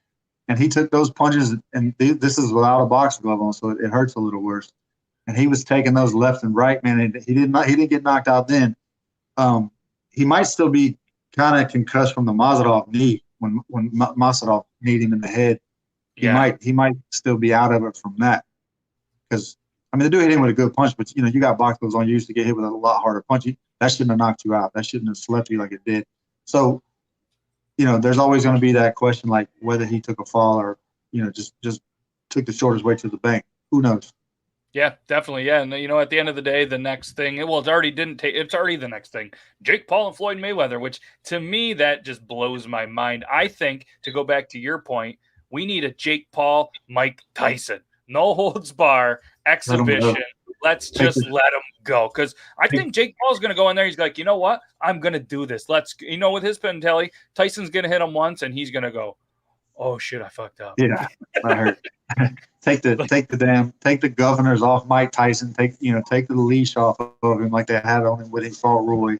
and he took those punches, and this is without a boxing glove on, so it hurts a little worse. And he was taking those left and right, man. And he didn't get knocked out then. He might still be kind of concussed from the Mazarov knee when Mazarov kneed him in the head. Yeah. He might still be out of it from that, because I mean, the dude hit him with a good punch, but you know, you got box gloves on. You used to get hit with a lot harder punch. That shouldn't have knocked you out. That shouldn't have slept you like it did. So, you know, there's always going to be that question, like whether he took a fall or, you know, just took the shortest way to the bank. Who knows? Yeah, definitely. Yeah. And, you know, at the end of the day, the next thing, well, it's already the next thing. Jake Paul and Floyd Mayweather, which to me, that just blows my mind. I think, to go back to your point, we need a Jake Paul, Mike Tyson, no holds bar exhibition. Let's just let him go. Because I think Jake Paul's going to go in there. He's like, you know what? I'm going to do this. You know, with his pentelli, Tyson's going to hit him once and he's going to go, oh shit, I fucked up. Yeah, I heard. take the governors off Mike Tyson. Take the leash off of him like they had on him when he fought Roy.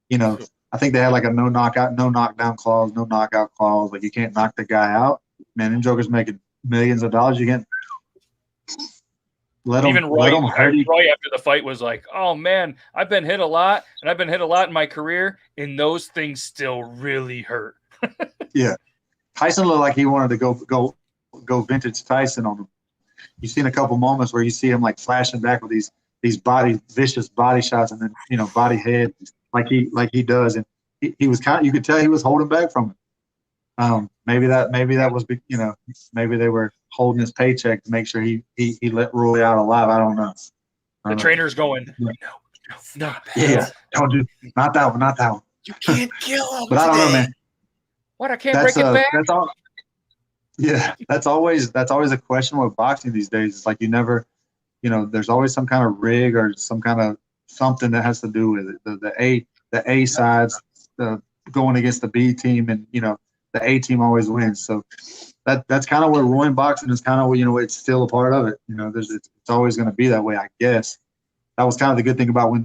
You know, I think they had like a no knockdown clause, no knockout clause. Like you can't knock the guy out. Man, them jokers making millions of dollars. You can't let them hurt you. Roy after the fight was like, oh man, I've been hit a lot, and I've been hit a lot in my career, and those things still really hurt. Yeah. Tyson looked like he wanted to go vintage Tyson on him. You've seen a couple moments where you see him like flashing back with these vicious body shots, and then, you know, body head like he does, and he was you could tell he was holding back from it. Maybe that was, you know, maybe they were holding his paycheck to make sure he let Roy out alive. I don't know. The trainer's going, no, yeah, don't do, not that one. You can't kill him. But I don't know, man. What, I can't break it back? That's all. Yeah, that's always a question with boxing these days. It's like you never, you know, there's always some kind of rig or some kind of something that has to do with it. The A sides going against the B team, and you know, the A team always wins. So that's kind of what ruined boxing is. Kind of, you know, it's still a part of it. You know, it's always going to be that way, I guess. That was kind of the good thing about when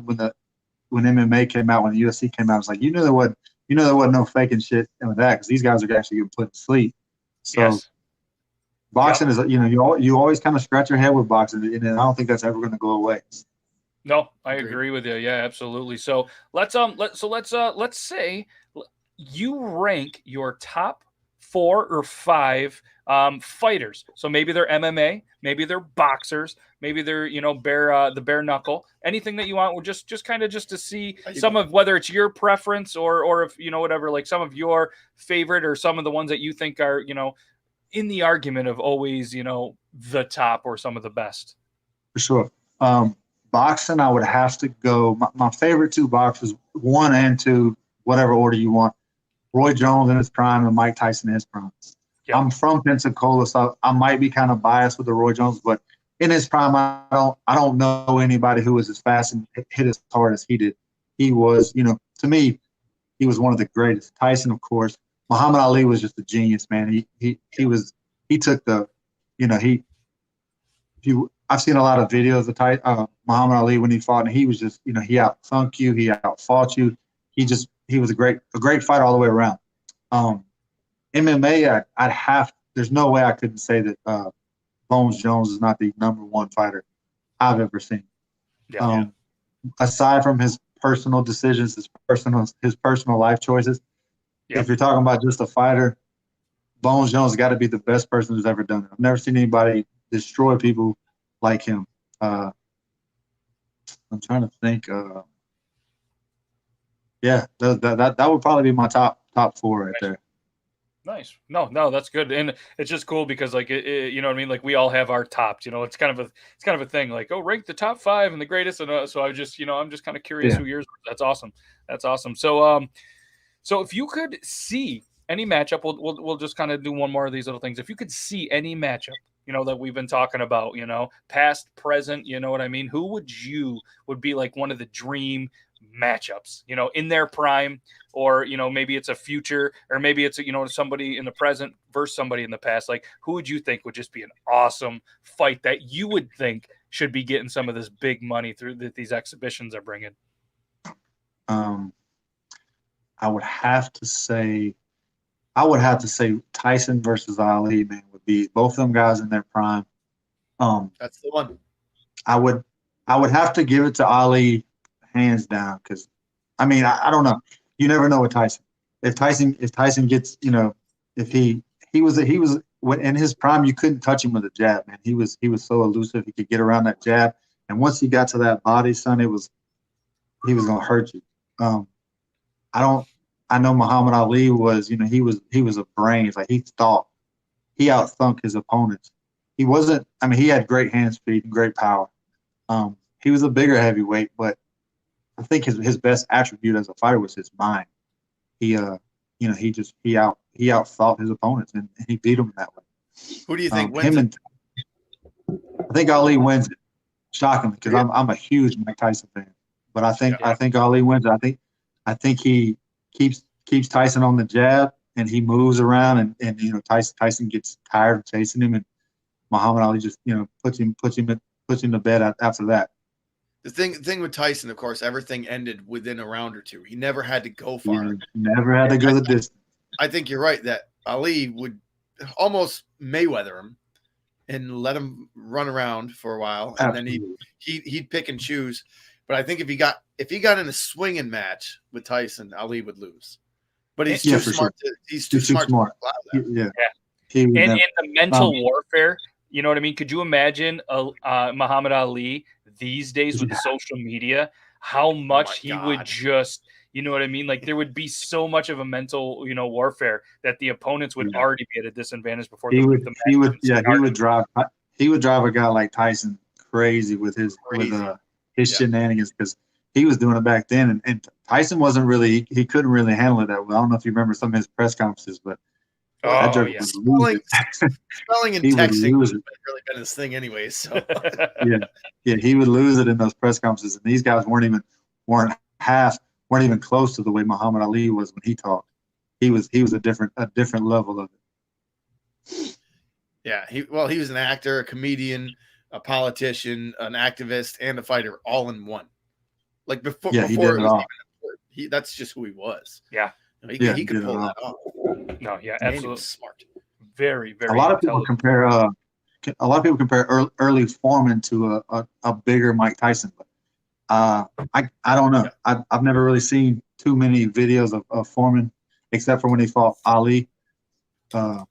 MMA came out, when the UFC came out. It's like, there wasn't no faking shit with that, because these guys are actually getting put to sleep. So yes. Boxing is, you know, you always kind of scratch your head with boxing, and I don't think that's ever going to go away. No, I agree with you. Yeah, absolutely. So let's say you rank your top 4 or 5 fighters. So maybe they're MMA, maybe they're boxers, maybe they're, you know, the bare knuckle, anything that you want. We're just to see some of, whether it's your preference or if, you know, whatever, like some of your favorite or some of the ones that you think are, you know, in the argument of always, you know, the top or some of the best. For sure. Boxing, I would have to go. My favorite 2 boxers, 1 and 2, whatever order you want. Roy Jones in his prime and Mike Tyson in his prime. Yep. I'm from Pensacola, so I might be kind of biased with the Roy Jones, but in his prime, I don't know anybody who was as fast and hit as hard as he did. He was, you know, to me, he was one of the greatest. Tyson, of course. Muhammad Ali was just a genius, man. He took the, you know, I've seen a lot of videos of Muhammad Ali when he fought, and he was just, you know, he out-thunk you, he out-fought you. He was a great fighter all the way around. MMA, there's no way I couldn't say that Bones Jones is not the #1 fighter I've ever seen. Yeah. Aside from his personal decisions, his personal life choices, if you're talking about just a fighter, Bones Jones has got to be the best person who's ever done it. I've never seen anybody destroy people like him. I'm trying to think. Yeah, that would probably be my top 4 right there. Nice. No, that's good. And it's just cool because, like, you know what I mean? Like, we all have our tops, you know, it's kind of a thing, like, oh, rank the top 5 and the greatest. And so I just, you know, I'm just kind of curious who yours was. That's awesome. So if you could see any matchup, we'll just kind of do one more of these little things. If you could see any matchup, you know, that we've been talking about, you know, past, present, you know what I mean? Who would be like one of the dream matchups, you know, in their prime, or, you know, maybe it's a future, or maybe it's, you know, somebody in the present versus somebody in the past. Like, who would you think would just be an awesome fight that you would think should be getting some of this big money through that these exhibitions are bringing? I would have to say I would have to say Tyson versus Ali, man, would be both of them guys in their prime. That's the one. I would have to give it to Ali hands down because, I mean, I don't know. You never know with Tyson. If Tyson gets, if he was when in his prime, you couldn't touch him with a jab, man. He was so elusive. He could get around that jab, and once he got to that body, son, he was gonna hurt you. I know Muhammad Ali was, he was a brains. Like he outthunk his opponents. He wasn't. I mean, he had great hand speed and great power. He was a bigger heavyweight, but I think his best attribute as a fighter was his mind. He outthought his opponents and he beat them that way. Who do you think wins it? I think Ali wins it, shockingly, because I'm a huge Mike Tyson fan. But I think Ali wins it. I think he keeps Tyson on the jab and he moves around and Tyson gets tired of chasing him and Muhammad Ali just puts him to bed after that. The thing with Tyson, of course, everything ended within a round or two. He never had to go far. He never had to go the distance. I think you're right that Ali would almost Mayweather him and let him run around for a while, and Absolutely. then he'd pick and choose. But I think if he got in a swinging match with Tyson, Ali would lose. But he's too smart. Sure. He's too smart to allow that. Yeah. And in the mental warfare, you know what I mean? Could you imagine Muhammad Ali these days with social media? How much he would just, you know what I mean? Like there would be so much of a mental, warfare that the opponents would already be at a disadvantage before he would drive a guy like Tyson crazy with his shenanigans because he was doing it back then and Tyson wasn't really he couldn't really handle it that well. I don't know if you remember some of his press conferences, but spelling and texting was really been his thing anyway. So yeah, he would lose it in those press conferences, and these guys weren't even close to the way Muhammad Ali was when he talked. He was a different level of it. Yeah, he was an actor, a comedian, a politician, an activist, and a fighter all in one. Like before he did it all. That's just who he was. Yeah. He could pull that off. No, yeah, absolutely smart. Very, very. A lot of people compare early Foreman to a bigger Mike Tyson, but I don't know. Yeah. I've never really seen too many videos of Foreman, except for when he fought Ali. And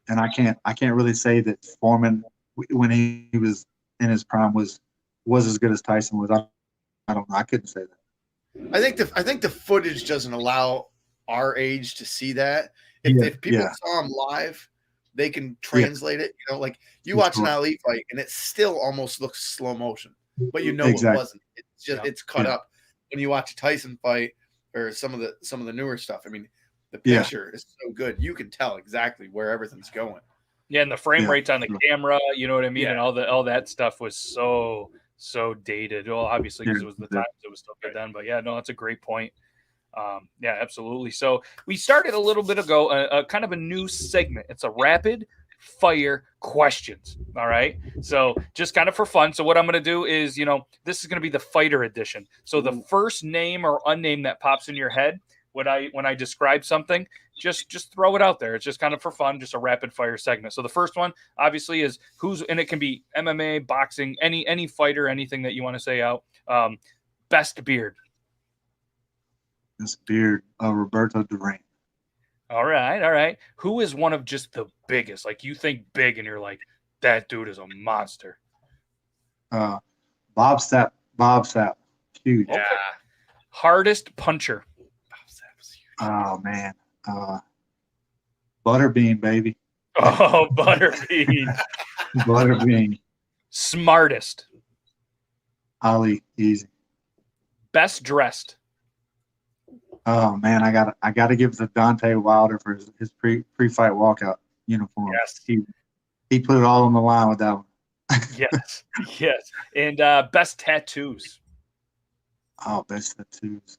I can't really say that Foreman, when he was in his prime, was as good as Tyson was. I don't know. I couldn't say that. I think the footage doesn't allow our age to see that. If people saw him live, they can translate it. Like you watch an Ali fight, and it still almost looks slow motion, but it wasn't. It's just it's cut up. When you watch a Tyson fight or some of the newer stuff, I mean, the picture is so good. You can tell exactly where everything's going. Yeah, and the frame rates on the camera, you know what I mean, and all that stuff was so dated. Well, obviously because it was the times it was still good then, but yeah, no, that's a great point. Yeah, absolutely. So we started a little bit ago, a kind of a new segment. It's a rapid fire questions. All right. So just kind of for fun. So what I'm going to do is, this is going to be the fighter edition. So the first name or unnamed that pops in your head when I describe something, just throw it out there. It's just kind of for fun, just a rapid fire segment. So the first one obviously is and it can be MMA, boxing, any fighter, anything that you want to say out. Best beard. This beard of Roberto Duran. All right. Who is one of just the biggest? Like you think big and you're like, that dude is a monster. Bob Sapp. Huge. Okay. Hardest puncher. Bob Sapp was huge. Oh man. Butterbean, baby. Oh, Butterbean. Butterbean. Smartest. Ali, easy. Best dressed. Oh man, I gotta give it to Dante Wilder for his pre-fight walkout uniform. Yes, he put it all on the line with that one. yes. And best tattoos. Oh, best tattoos.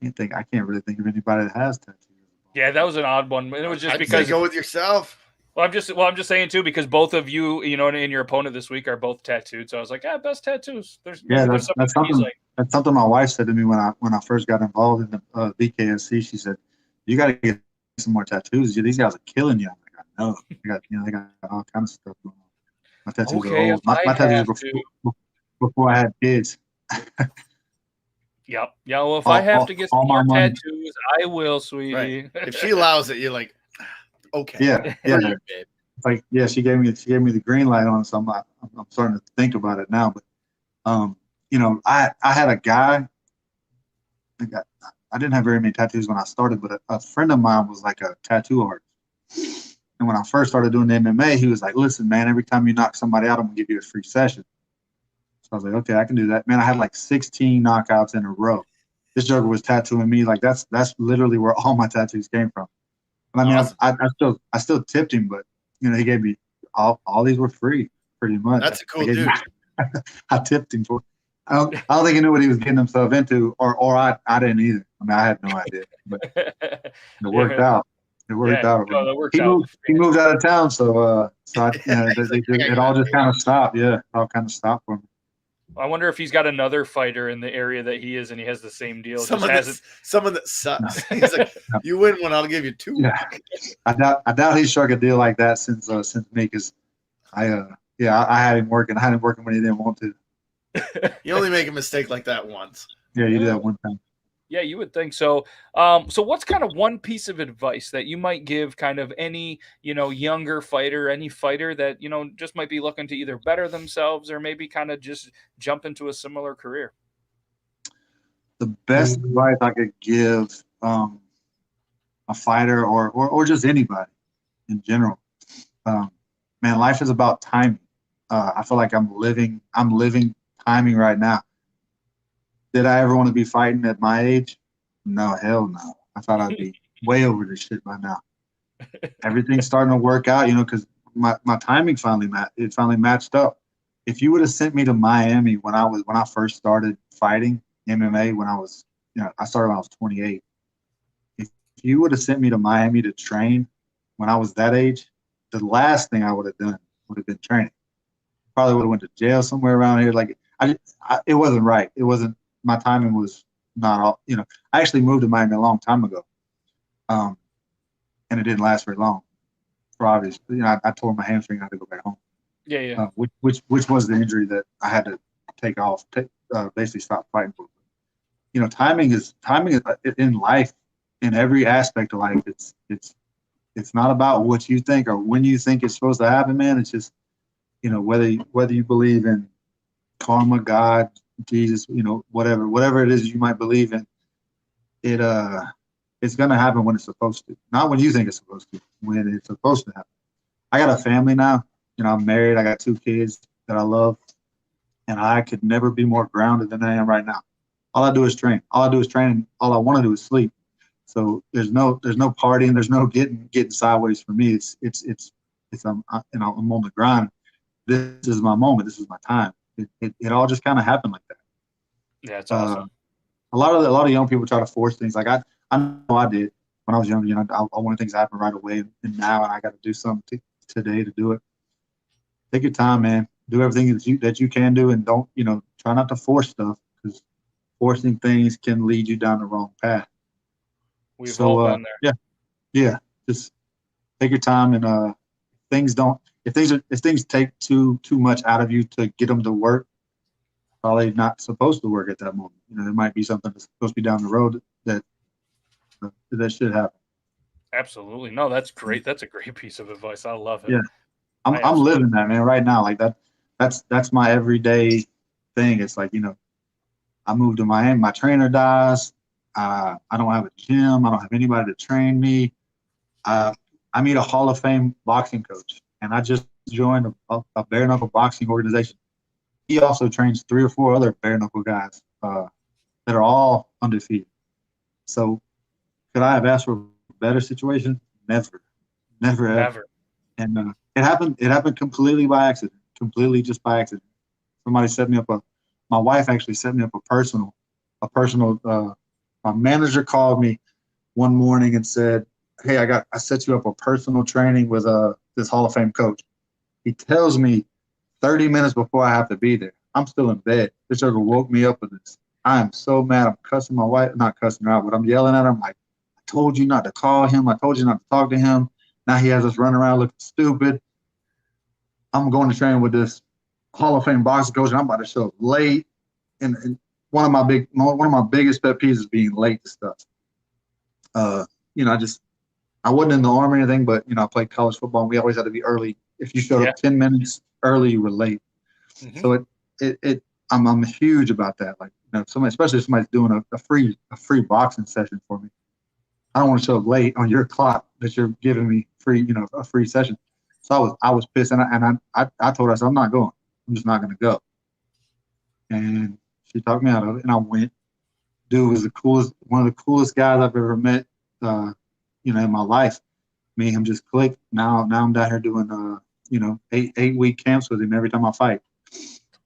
I can't really think of anybody that has tattoos. Yeah, that was an odd one. It was just I'd because say go with yourself. Well, I'm just saying too, because both of you, and your opponent this week are both tattooed. So I was like, best tattoos. That's That's something my wife said to me when I first got involved in the VKSC. She said, "You got to get some more tattoos. These guys are killing you." I'm like, "I know. They got all kinds of stuff going on. My tattoos are Okay, if old. My I tattoos have to. before I had kids. Yep. Yeah. Well, if I have to get some All my more money. tattoos, I will, sweetie. Right. If she allows it, you're like, okay. Yeah. It's like, yeah, she gave me the green light on it, so I'm starting to think about it now. But I had a guy. I didn't have very many tattoos when I started, but a friend of mine was like a tattoo artist. And when I first started doing the MMA, he was like, "Listen, man, every time you knock somebody out, I'm gonna give you a free session." So I was like, "Okay, I can do that." Man, I had like 16 knockouts in a row. This joker was tattooing me. Like that's literally where all my tattoos came from. And I mean, Awesome. I still tipped him, but he gave me all these were free pretty much. That's a cool dude. I tipped him for. I don't think he knew what he was getting himself into, or I didn't either. I mean, I had no idea, but it worked out. It worked out. No, that worked out. He moved out of town, so it all just kind of stopped. Yeah, it all kind of stopped for me. I wonder if he's got another fighter in the area that he is, and he has the same deal. Someone that sucks. He's like, "You win one, I'll give you two." Yeah. I doubt he struck a deal like that since me, because I had him working. I had him working when he didn't want to. You only make a mistake like that once. Yeah, you do that one time. Yeah, you would think so. So what's kind of one piece of advice that you might give kind of any, younger fighter, any fighter that, just might be looking to either better themselves or maybe kind of just jump into a similar career? The best advice I could give a fighter or just anybody in general, man, life is about timing. I feel like I'm living timing right now. Did I ever want to be fighting at my age? No, hell no. I thought I'd be way over this shit by now. Everything's starting to work out, because my timing finally matched up. If you would have sent me to Miami when I first started fighting MMA, when I was, I started when I was 28. If you would have sent me to Miami to train when I was that age, the last thing I would have done would have been training. Probably would have went to jail somewhere around here. Like it wasn't right. It wasn't. My timing was not all. I actually moved to Miami a long time ago, and it didn't last very long. For obvious, I tore my hamstring. I had to go back home. Yeah. Which was the injury that I had to take off. Basically stop fighting for. Timing is in life, in every aspect of life. It's not about what you think or when you think it's supposed to happen, man. It's just whether you believe in karma, God, Jesus, whatever it is you might believe in, it's gonna happen when it's supposed to, not when you think it's supposed to, when it's supposed to happen. I got a family now. I'm married. I got 2 kids that I love, and I could never be more grounded than I am right now. All I do is train. All I do is train, and all I want to do is sleep. So there's no partying. There's no getting sideways for me. I'm on the grind. This is my moment. This is my time. It all just kind of happened like that. Yeah, it's awesome. A lot of young people try to force things. Like I know I did when I was younger. I wanted things to happen right away, and now I got to do something today to do it. Take your time, man. Do everything that you can do, and don't try not to force stuff, because forcing things can lead you down the wrong path. We've all been there. Yeah. Just take your time, and if things take too much out of you to get them to work, probably not supposed to work at that moment. There might be something that's supposed to be down the road that should happen. Absolutely. No, that's great. That's a great piece of advice. I love it. Yeah. I'm living that, man, right now. Like that's my everyday thing. It's like, I moved to Miami, my trainer dies. I don't have a gym. I don't have anybody to train me. I meet a Hall of Fame boxing coach, and I just joined a bare knuckle boxing organization. He also trains 3 or 4 other bare knuckle guys that are all undefeated. So could I have asked for a better situation? Never. And it happened completely by accident, just by accident. Somebody set me up my wife actually set me up a personal, my manager called me one morning and said, "Hey, I set you up a personal training with this Hall of Fame coach." He tells me 30 minutes before I have to be there. I'm still in bed. This joker woke me up with this. I am so mad. I'm cussing my wife, not cussing her out, but I'm yelling at her. I'm like, I told you not to call him. I told you not to talk to him. Now he has us running around looking stupid. I'm going to train with this Hall of Fame boxing coach, and I'm about to show up late. And one of my biggest pet peeves is being late to stuff. I wasn't in the army or anything, but I played college football, and we always had to be early. If you showed up 10 minutes early, you were late. Mm-hmm. So I'm huge about that. Like, especially if somebody's doing a free boxing session for me. I don't want to show up late on your clock that you're giving me a free session. So I was pissed, and I told her, I said, I'm not going. I'm just not going to go. And she talked me out of it, and I went. Dude was one of the coolest guys I've ever met, in my life. Me and him just clicked. Now I'm down here doing 8-week camps with him every time I fight.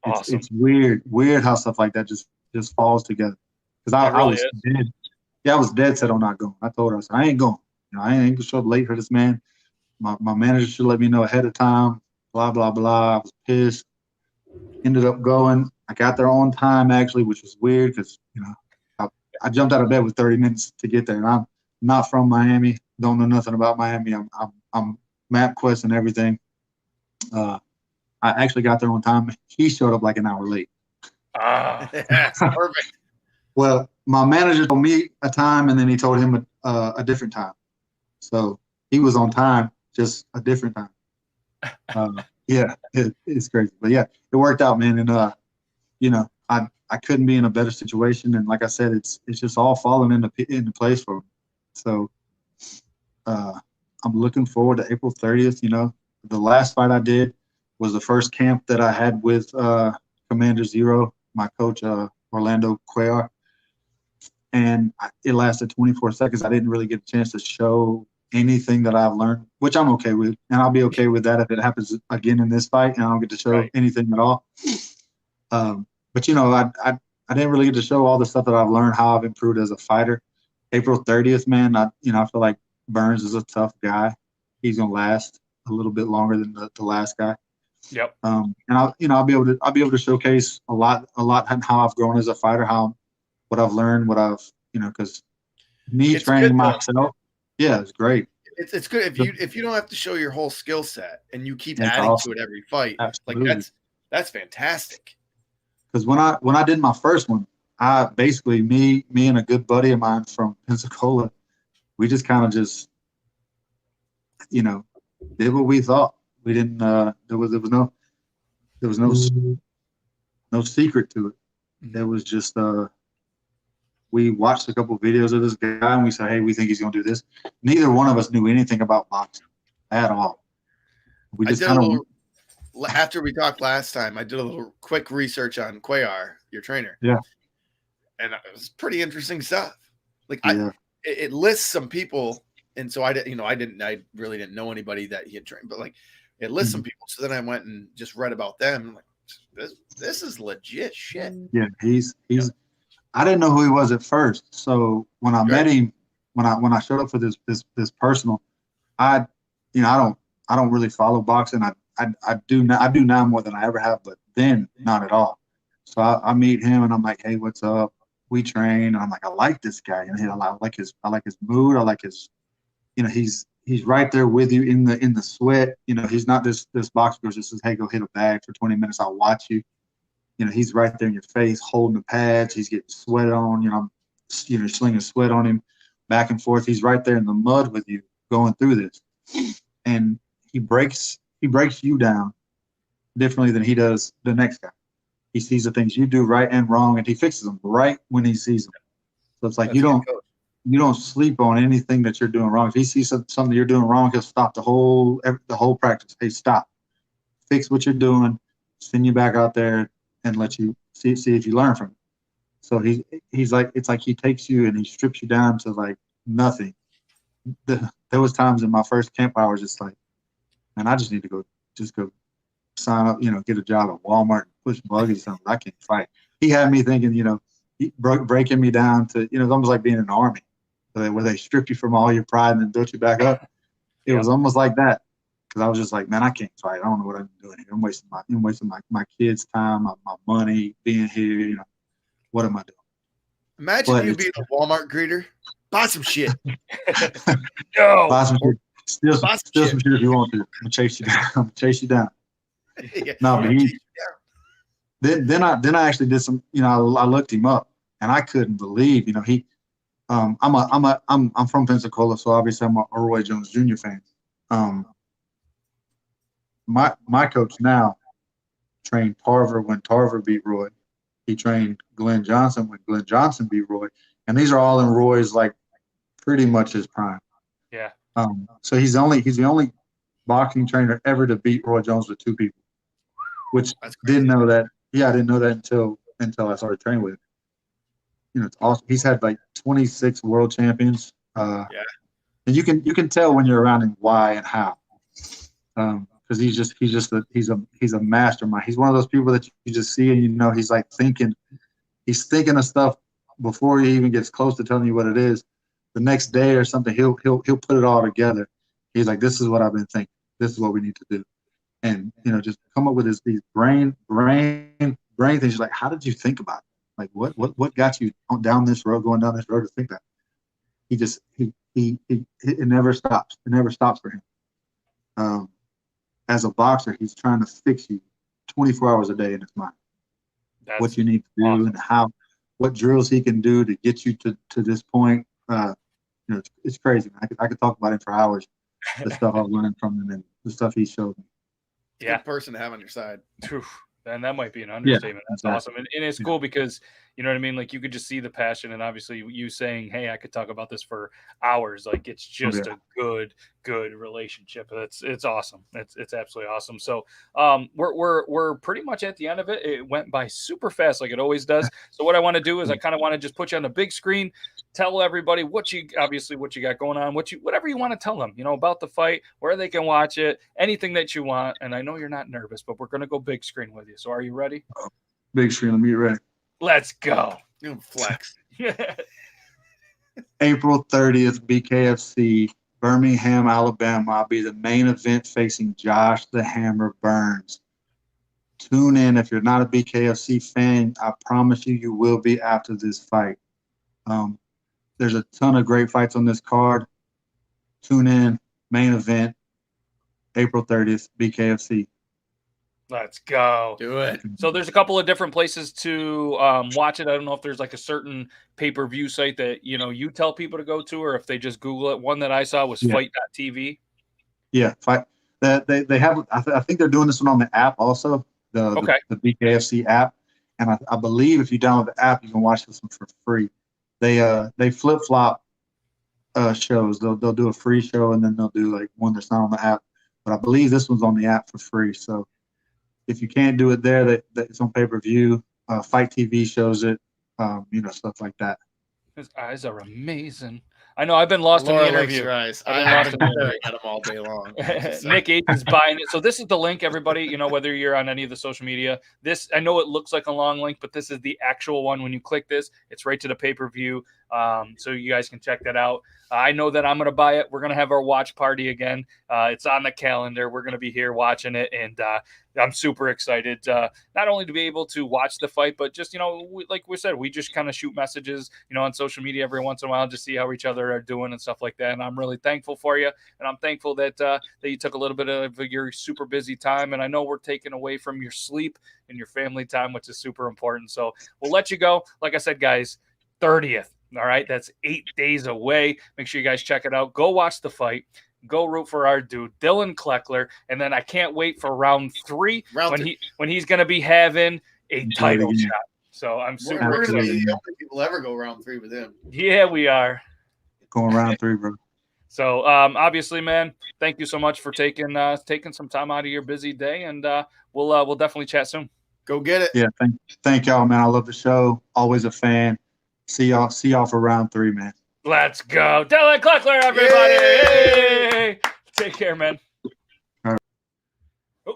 Awesome. It's weird how stuff like that just falls together. Because I was dead. Yeah, I was dead set on not going. I told her, I said, I ain't going. I ain't gonna show up late for this man. My manager should let me know ahead of time. Blah blah blah. I was pissed. Ended up going. I got there on time actually, which was weird because I jumped out of bed with 30 minutes to get there. And I'm not from Miami. Don't know nothing about Miami. I'm MapQuest and everything. I actually got there on time. He showed up like an hour late. That's perfect. Well, my manager told me a time, and then he told him a different time. So he was on time, just a different time. Yeah, it's crazy. But yeah, it worked out, man. And I couldn't be in a better situation. And like I said, it's just all falling into place for me. So I'm looking forward to April 30th. The last fight I did was the first camp that I had with Commander Zero, my coach, Orlando Cuellar. And it lasted 24 seconds. I didn't really get a chance to show anything that I've learned, which I'm okay with. And I'll be okay with that if it happens again in this fight and I don't get to show anything at all. But, I didn't really get to show all the stuff that I've learned, how I've improved as a fighter. April 30th, man, I feel like Burns is a tough guy. He's going to last a little bit longer than the last guy. Yep. And I'll be able to showcase a lot how I've grown as a fighter, what I've learned, because me training myself, yeah, it's great. It's good if you don't have to show your whole skill set and you keep adding to it every fight. Absolutely. Like that's fantastic. Because when I did my first one, I basically me and a good buddy of mine from Pensacola, we just kind of did what we thought. We didn't. There was no secret to it. There was just we watched a couple of videos of this guy and we said, hey, we think he's going to do this. Neither one of us knew anything about boxing at all. We just after we talked last time, I did a little quick research on Cuellar, your trainer. Yeah. And it was pretty interesting stuff. Like it lists some people. And so I really didn't know anybody that he had trained, but like it lists some people. So then I went and just read about them. I'm like, this is legit shit. Yeah. He's I didn't know who he was at first. So when I met him, when I showed up for this personal, I don't really follow boxing. I do now more than I ever have, but then not at all. So I meet him and I'm like, hey, what's up? We train, and I'm like, I like this guy, and I like his mood. I like his, he's right there with you in the sweat. He's not this boxer who just says, hey, go hit a bag for 20 minutes. I'll watch you. He's right there in your face, holding the pads. He's getting sweat on. I'm slinging sweat on him, back and forth. He's right there in the mud with you, going through this, and he breaks you down differently than he does the next guy. He sees the things you do right and wrong, and he fixes them right when he sees them. So it's like you don't sleep on anything that you're doing wrong. If he sees something you're doing wrong, he'll stop the whole practice. Hey, stop, fix what you're doing, send you back out there, and let you see if you learn from it. So he's like, it's like he takes you and he strips you down to like nothing. There was times in my first camp I was just like, man, I just need to go sign up, get a job at Walmart and push buggies or something. I can't fight. He had me thinking, breaking me down to, it's almost like being in the army where they strip you from all your pride and then build you back up. It was almost like that. Because I was just like, man, I can't fight. I don't know what I'm doing here. I'm wasting my kids' time, my money, being here. What am I doing? Imagine you being a Walmart greeter. Buy some shit. No. Buy some shit. Steal some shit if you want to. I'm gonna chase you down. I'm gonna chase you down. Yeah. No, but then I actually did some. I looked him up, and I couldn't believe. He. I'm from Pensacola, so obviously I'm a Roy Jones Jr. fan. My coach now trained Tarver when Tarver beat Roy. He trained Glenn Johnson when Glenn Johnson beat Roy, and these are all in Roy's pretty much his prime. Yeah. So he's the only boxing trainer ever to beat Roy Jones with 2 people, which didn't know that. Yeah, I didn't know that until I started training with him. It's awesome. He's had 26 world champions. And you can tell when you're around him why and how. Because he's a mastermind. He's one of those people that you just see and he's thinking of stuff before he even gets close to telling you what it is. The next day or something, he'll put it all together. He's like, this is what I've been thinking. This is what we need to do. And just come up with these brain things. You're like, how did you think about it? Like what got you going down this road to think that? It never stops. It never stops for him. As a boxer, he's trying to fix you 24 hours a day in his mind. That's what you need to do awesome. And what drills he can do to get you to this point. It's crazy. I could talk about it for hours. The stuff I've learned from him and the stuff he showed me. Yeah, good person to have on your side. And that might be an understatement. Yeah, That's awesome. And it's cool because, you know what I mean? You could just see the passion. And obviously you saying, hey, I could talk about this for hours. It's just a good relationship. It's awesome. It's absolutely awesome. So we're pretty much at the end of it. It went by super fast like it always does. So what I want to do is I kind of want to just put you on the big screen, tell everybody what you got going on, whatever you want to tell them, about the fight, where they can watch it, anything that you want. And I know you're not nervous, but we're going to go big screen with you. So are you ready? Big screen. Let me get ready. Let's go. Flex. April 30th, BKFC, Birmingham, Alabama. I'll be the main event facing Josh the Hammer Burns. Tune in. If you're not a BKFC fan, I promise you will be after this fight. There's a ton of great fights on this card. Tune in. Main event, April 30th, BKFC. Let's go. Do it. So there's a couple of different places to watch it. I don't know if there's a certain pay-per-view site that, you tell people to go to, or if they just Google it. One that I saw was fight.tv. Yeah. Fight. They have, I think they're doing this one on the app also, the BKFC app. And I believe if you download the app, you can watch this one for free. They flip-flop shows. They'll do a free show and then they'll do one that's not on the app. But I believe this one's on the app for free. So if you can't do it there, it's on pay-per-view. Fight TV shows it, stuff like that. His eyes are amazing. I know I've been lost in the interview. Eyes. I've been staring at them all day long. Nick H is buying it. So this is the link, everybody. Whether you're on any of the social media, I know it looks like a long link, but this is the actual one. When you click this, it's right to the pay-per-view. So you guys can check that out. I know that I'm going to buy it. We're going to have our watch party again. It's on the calendar. We're going to be here watching it. And I'm super excited, not only to be able to watch the fight, but just, like we said, we just kind of shoot messages, on social media every once in a while, just see how each other are doing and stuff like that. And I'm really thankful for you. And I'm thankful that you took a little bit of your super busy time. And I know we're taking away from your sleep and your family time, which is super important. So we'll let you go. Like I said, guys, 30th. All right. That's 8 days away. Make sure you guys check it out. Go watch the fight. Go root for our dude, Dillon Cleckler. And then I can't wait for round three when he's going to be having a title shot. So I'm super We're excited. the only people ever go round 3 with him. Yeah, we are. Going round 3, bro. So obviously, man, thank you so much for taking some time out of your busy day. And we'll definitely chat soon. Go get it. Yeah. Thank y'all, man. I love the show. Always a fan. See y'all for round 3, man. Let's go. Dillon Cleckler, everybody. Yay! Take care, man. All right. Oh,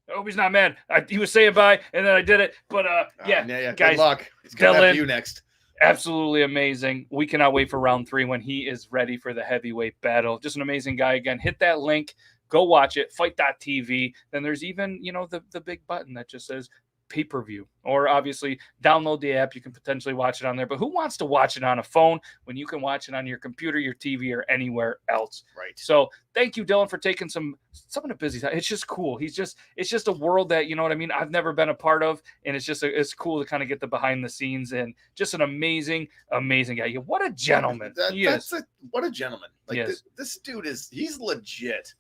I hope he's not mad. He was saying bye, and then I did it. But, yeah, guys. Good luck. It's going to have you next. Absolutely amazing. We cannot wait for round 3 when he is ready for the heavyweight battle. Just an amazing guy. Again, hit that link. Go watch it. Fight.tv. Then there's even, the big button that just says pay-per-view, or obviously download the app. You can potentially watch it on there, but who wants to watch it on a phone when you can watch it on your computer, your TV, or anywhere else? Right. So thank you, Dillon, for taking some of the busy time. It's just cool. It's just a world that, you know what I mean, I've never been a part of, and it's cool to kind of get the behind the scenes, and just an amazing guy. What a gentleman. What a gentleman. Like, yes. This dude he's legit.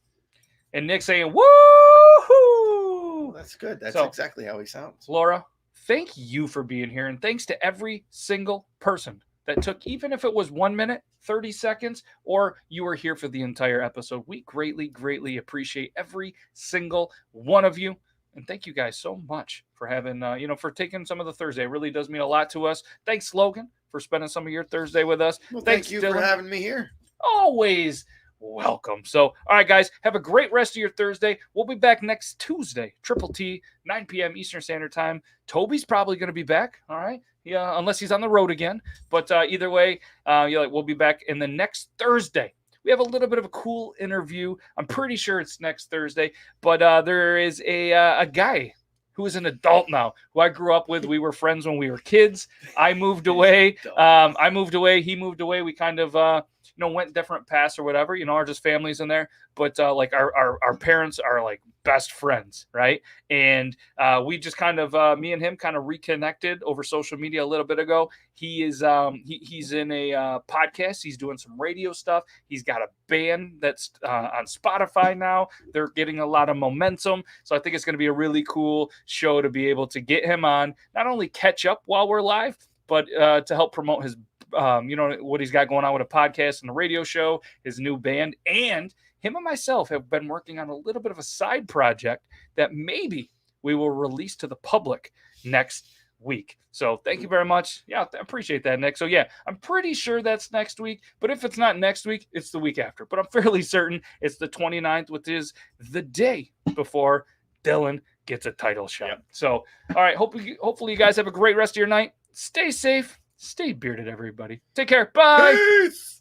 And Nick saying, woo-hoo! That's good. That's exactly how he sounds. Laura, thank you for being here. And thanks to every single person that took, even if it was 1 minute, 30 seconds, or you were here for the entire episode. We greatly, greatly appreciate every single one of you. And thank you guys so much for having, for taking some of the Thursday. It really does mean a lot to us. Thanks, Logan, for spending some of your Thursday with us. Well, thanks, thank you Dillon, for having me here. Always welcome. So, all right, guys, have a great rest of your Thursday. We'll be back next Tuesday, Triple T, 9 p.m. Eastern Standard Time. Toby's probably going to be back, all right? Yeah, unless he's on the road again. But either way, we'll be back in the next Thursday. We have a little bit of a cool interview. I'm pretty sure it's next Thursday. But there is a guy who is an adult now, who I grew up with. We were friends when we were kids. I moved away. He moved away. We kind of went different paths or whatever, our just families in there. But like our parents are like best friends, right? And we just kind of me and him kind of reconnected over social media a little bit ago. He is he's in a podcast. He's doing some radio stuff. He's got a band that's on Spotify now. They're getting a lot of momentum. So I think it's going to be a really cool show to be able to get him on, not only catch up while we're live, but to help promote his what he's got going on with a podcast and a radio show, his new band. And him and myself have been working on a little bit of a side project that maybe we will release to the public next week. So thank you very much. Yeah, I appreciate that, Nick. So yeah, I'm pretty sure that's next week, but if it's not next week, it's the week after. But I'm fairly certain it's the 29th, which is the day before Dillon gets a title shot. Yep. So, all right, hopefully you guys have a great rest of your night. Stay safe. Stay bearded, everybody. Take care. Bye. Peace.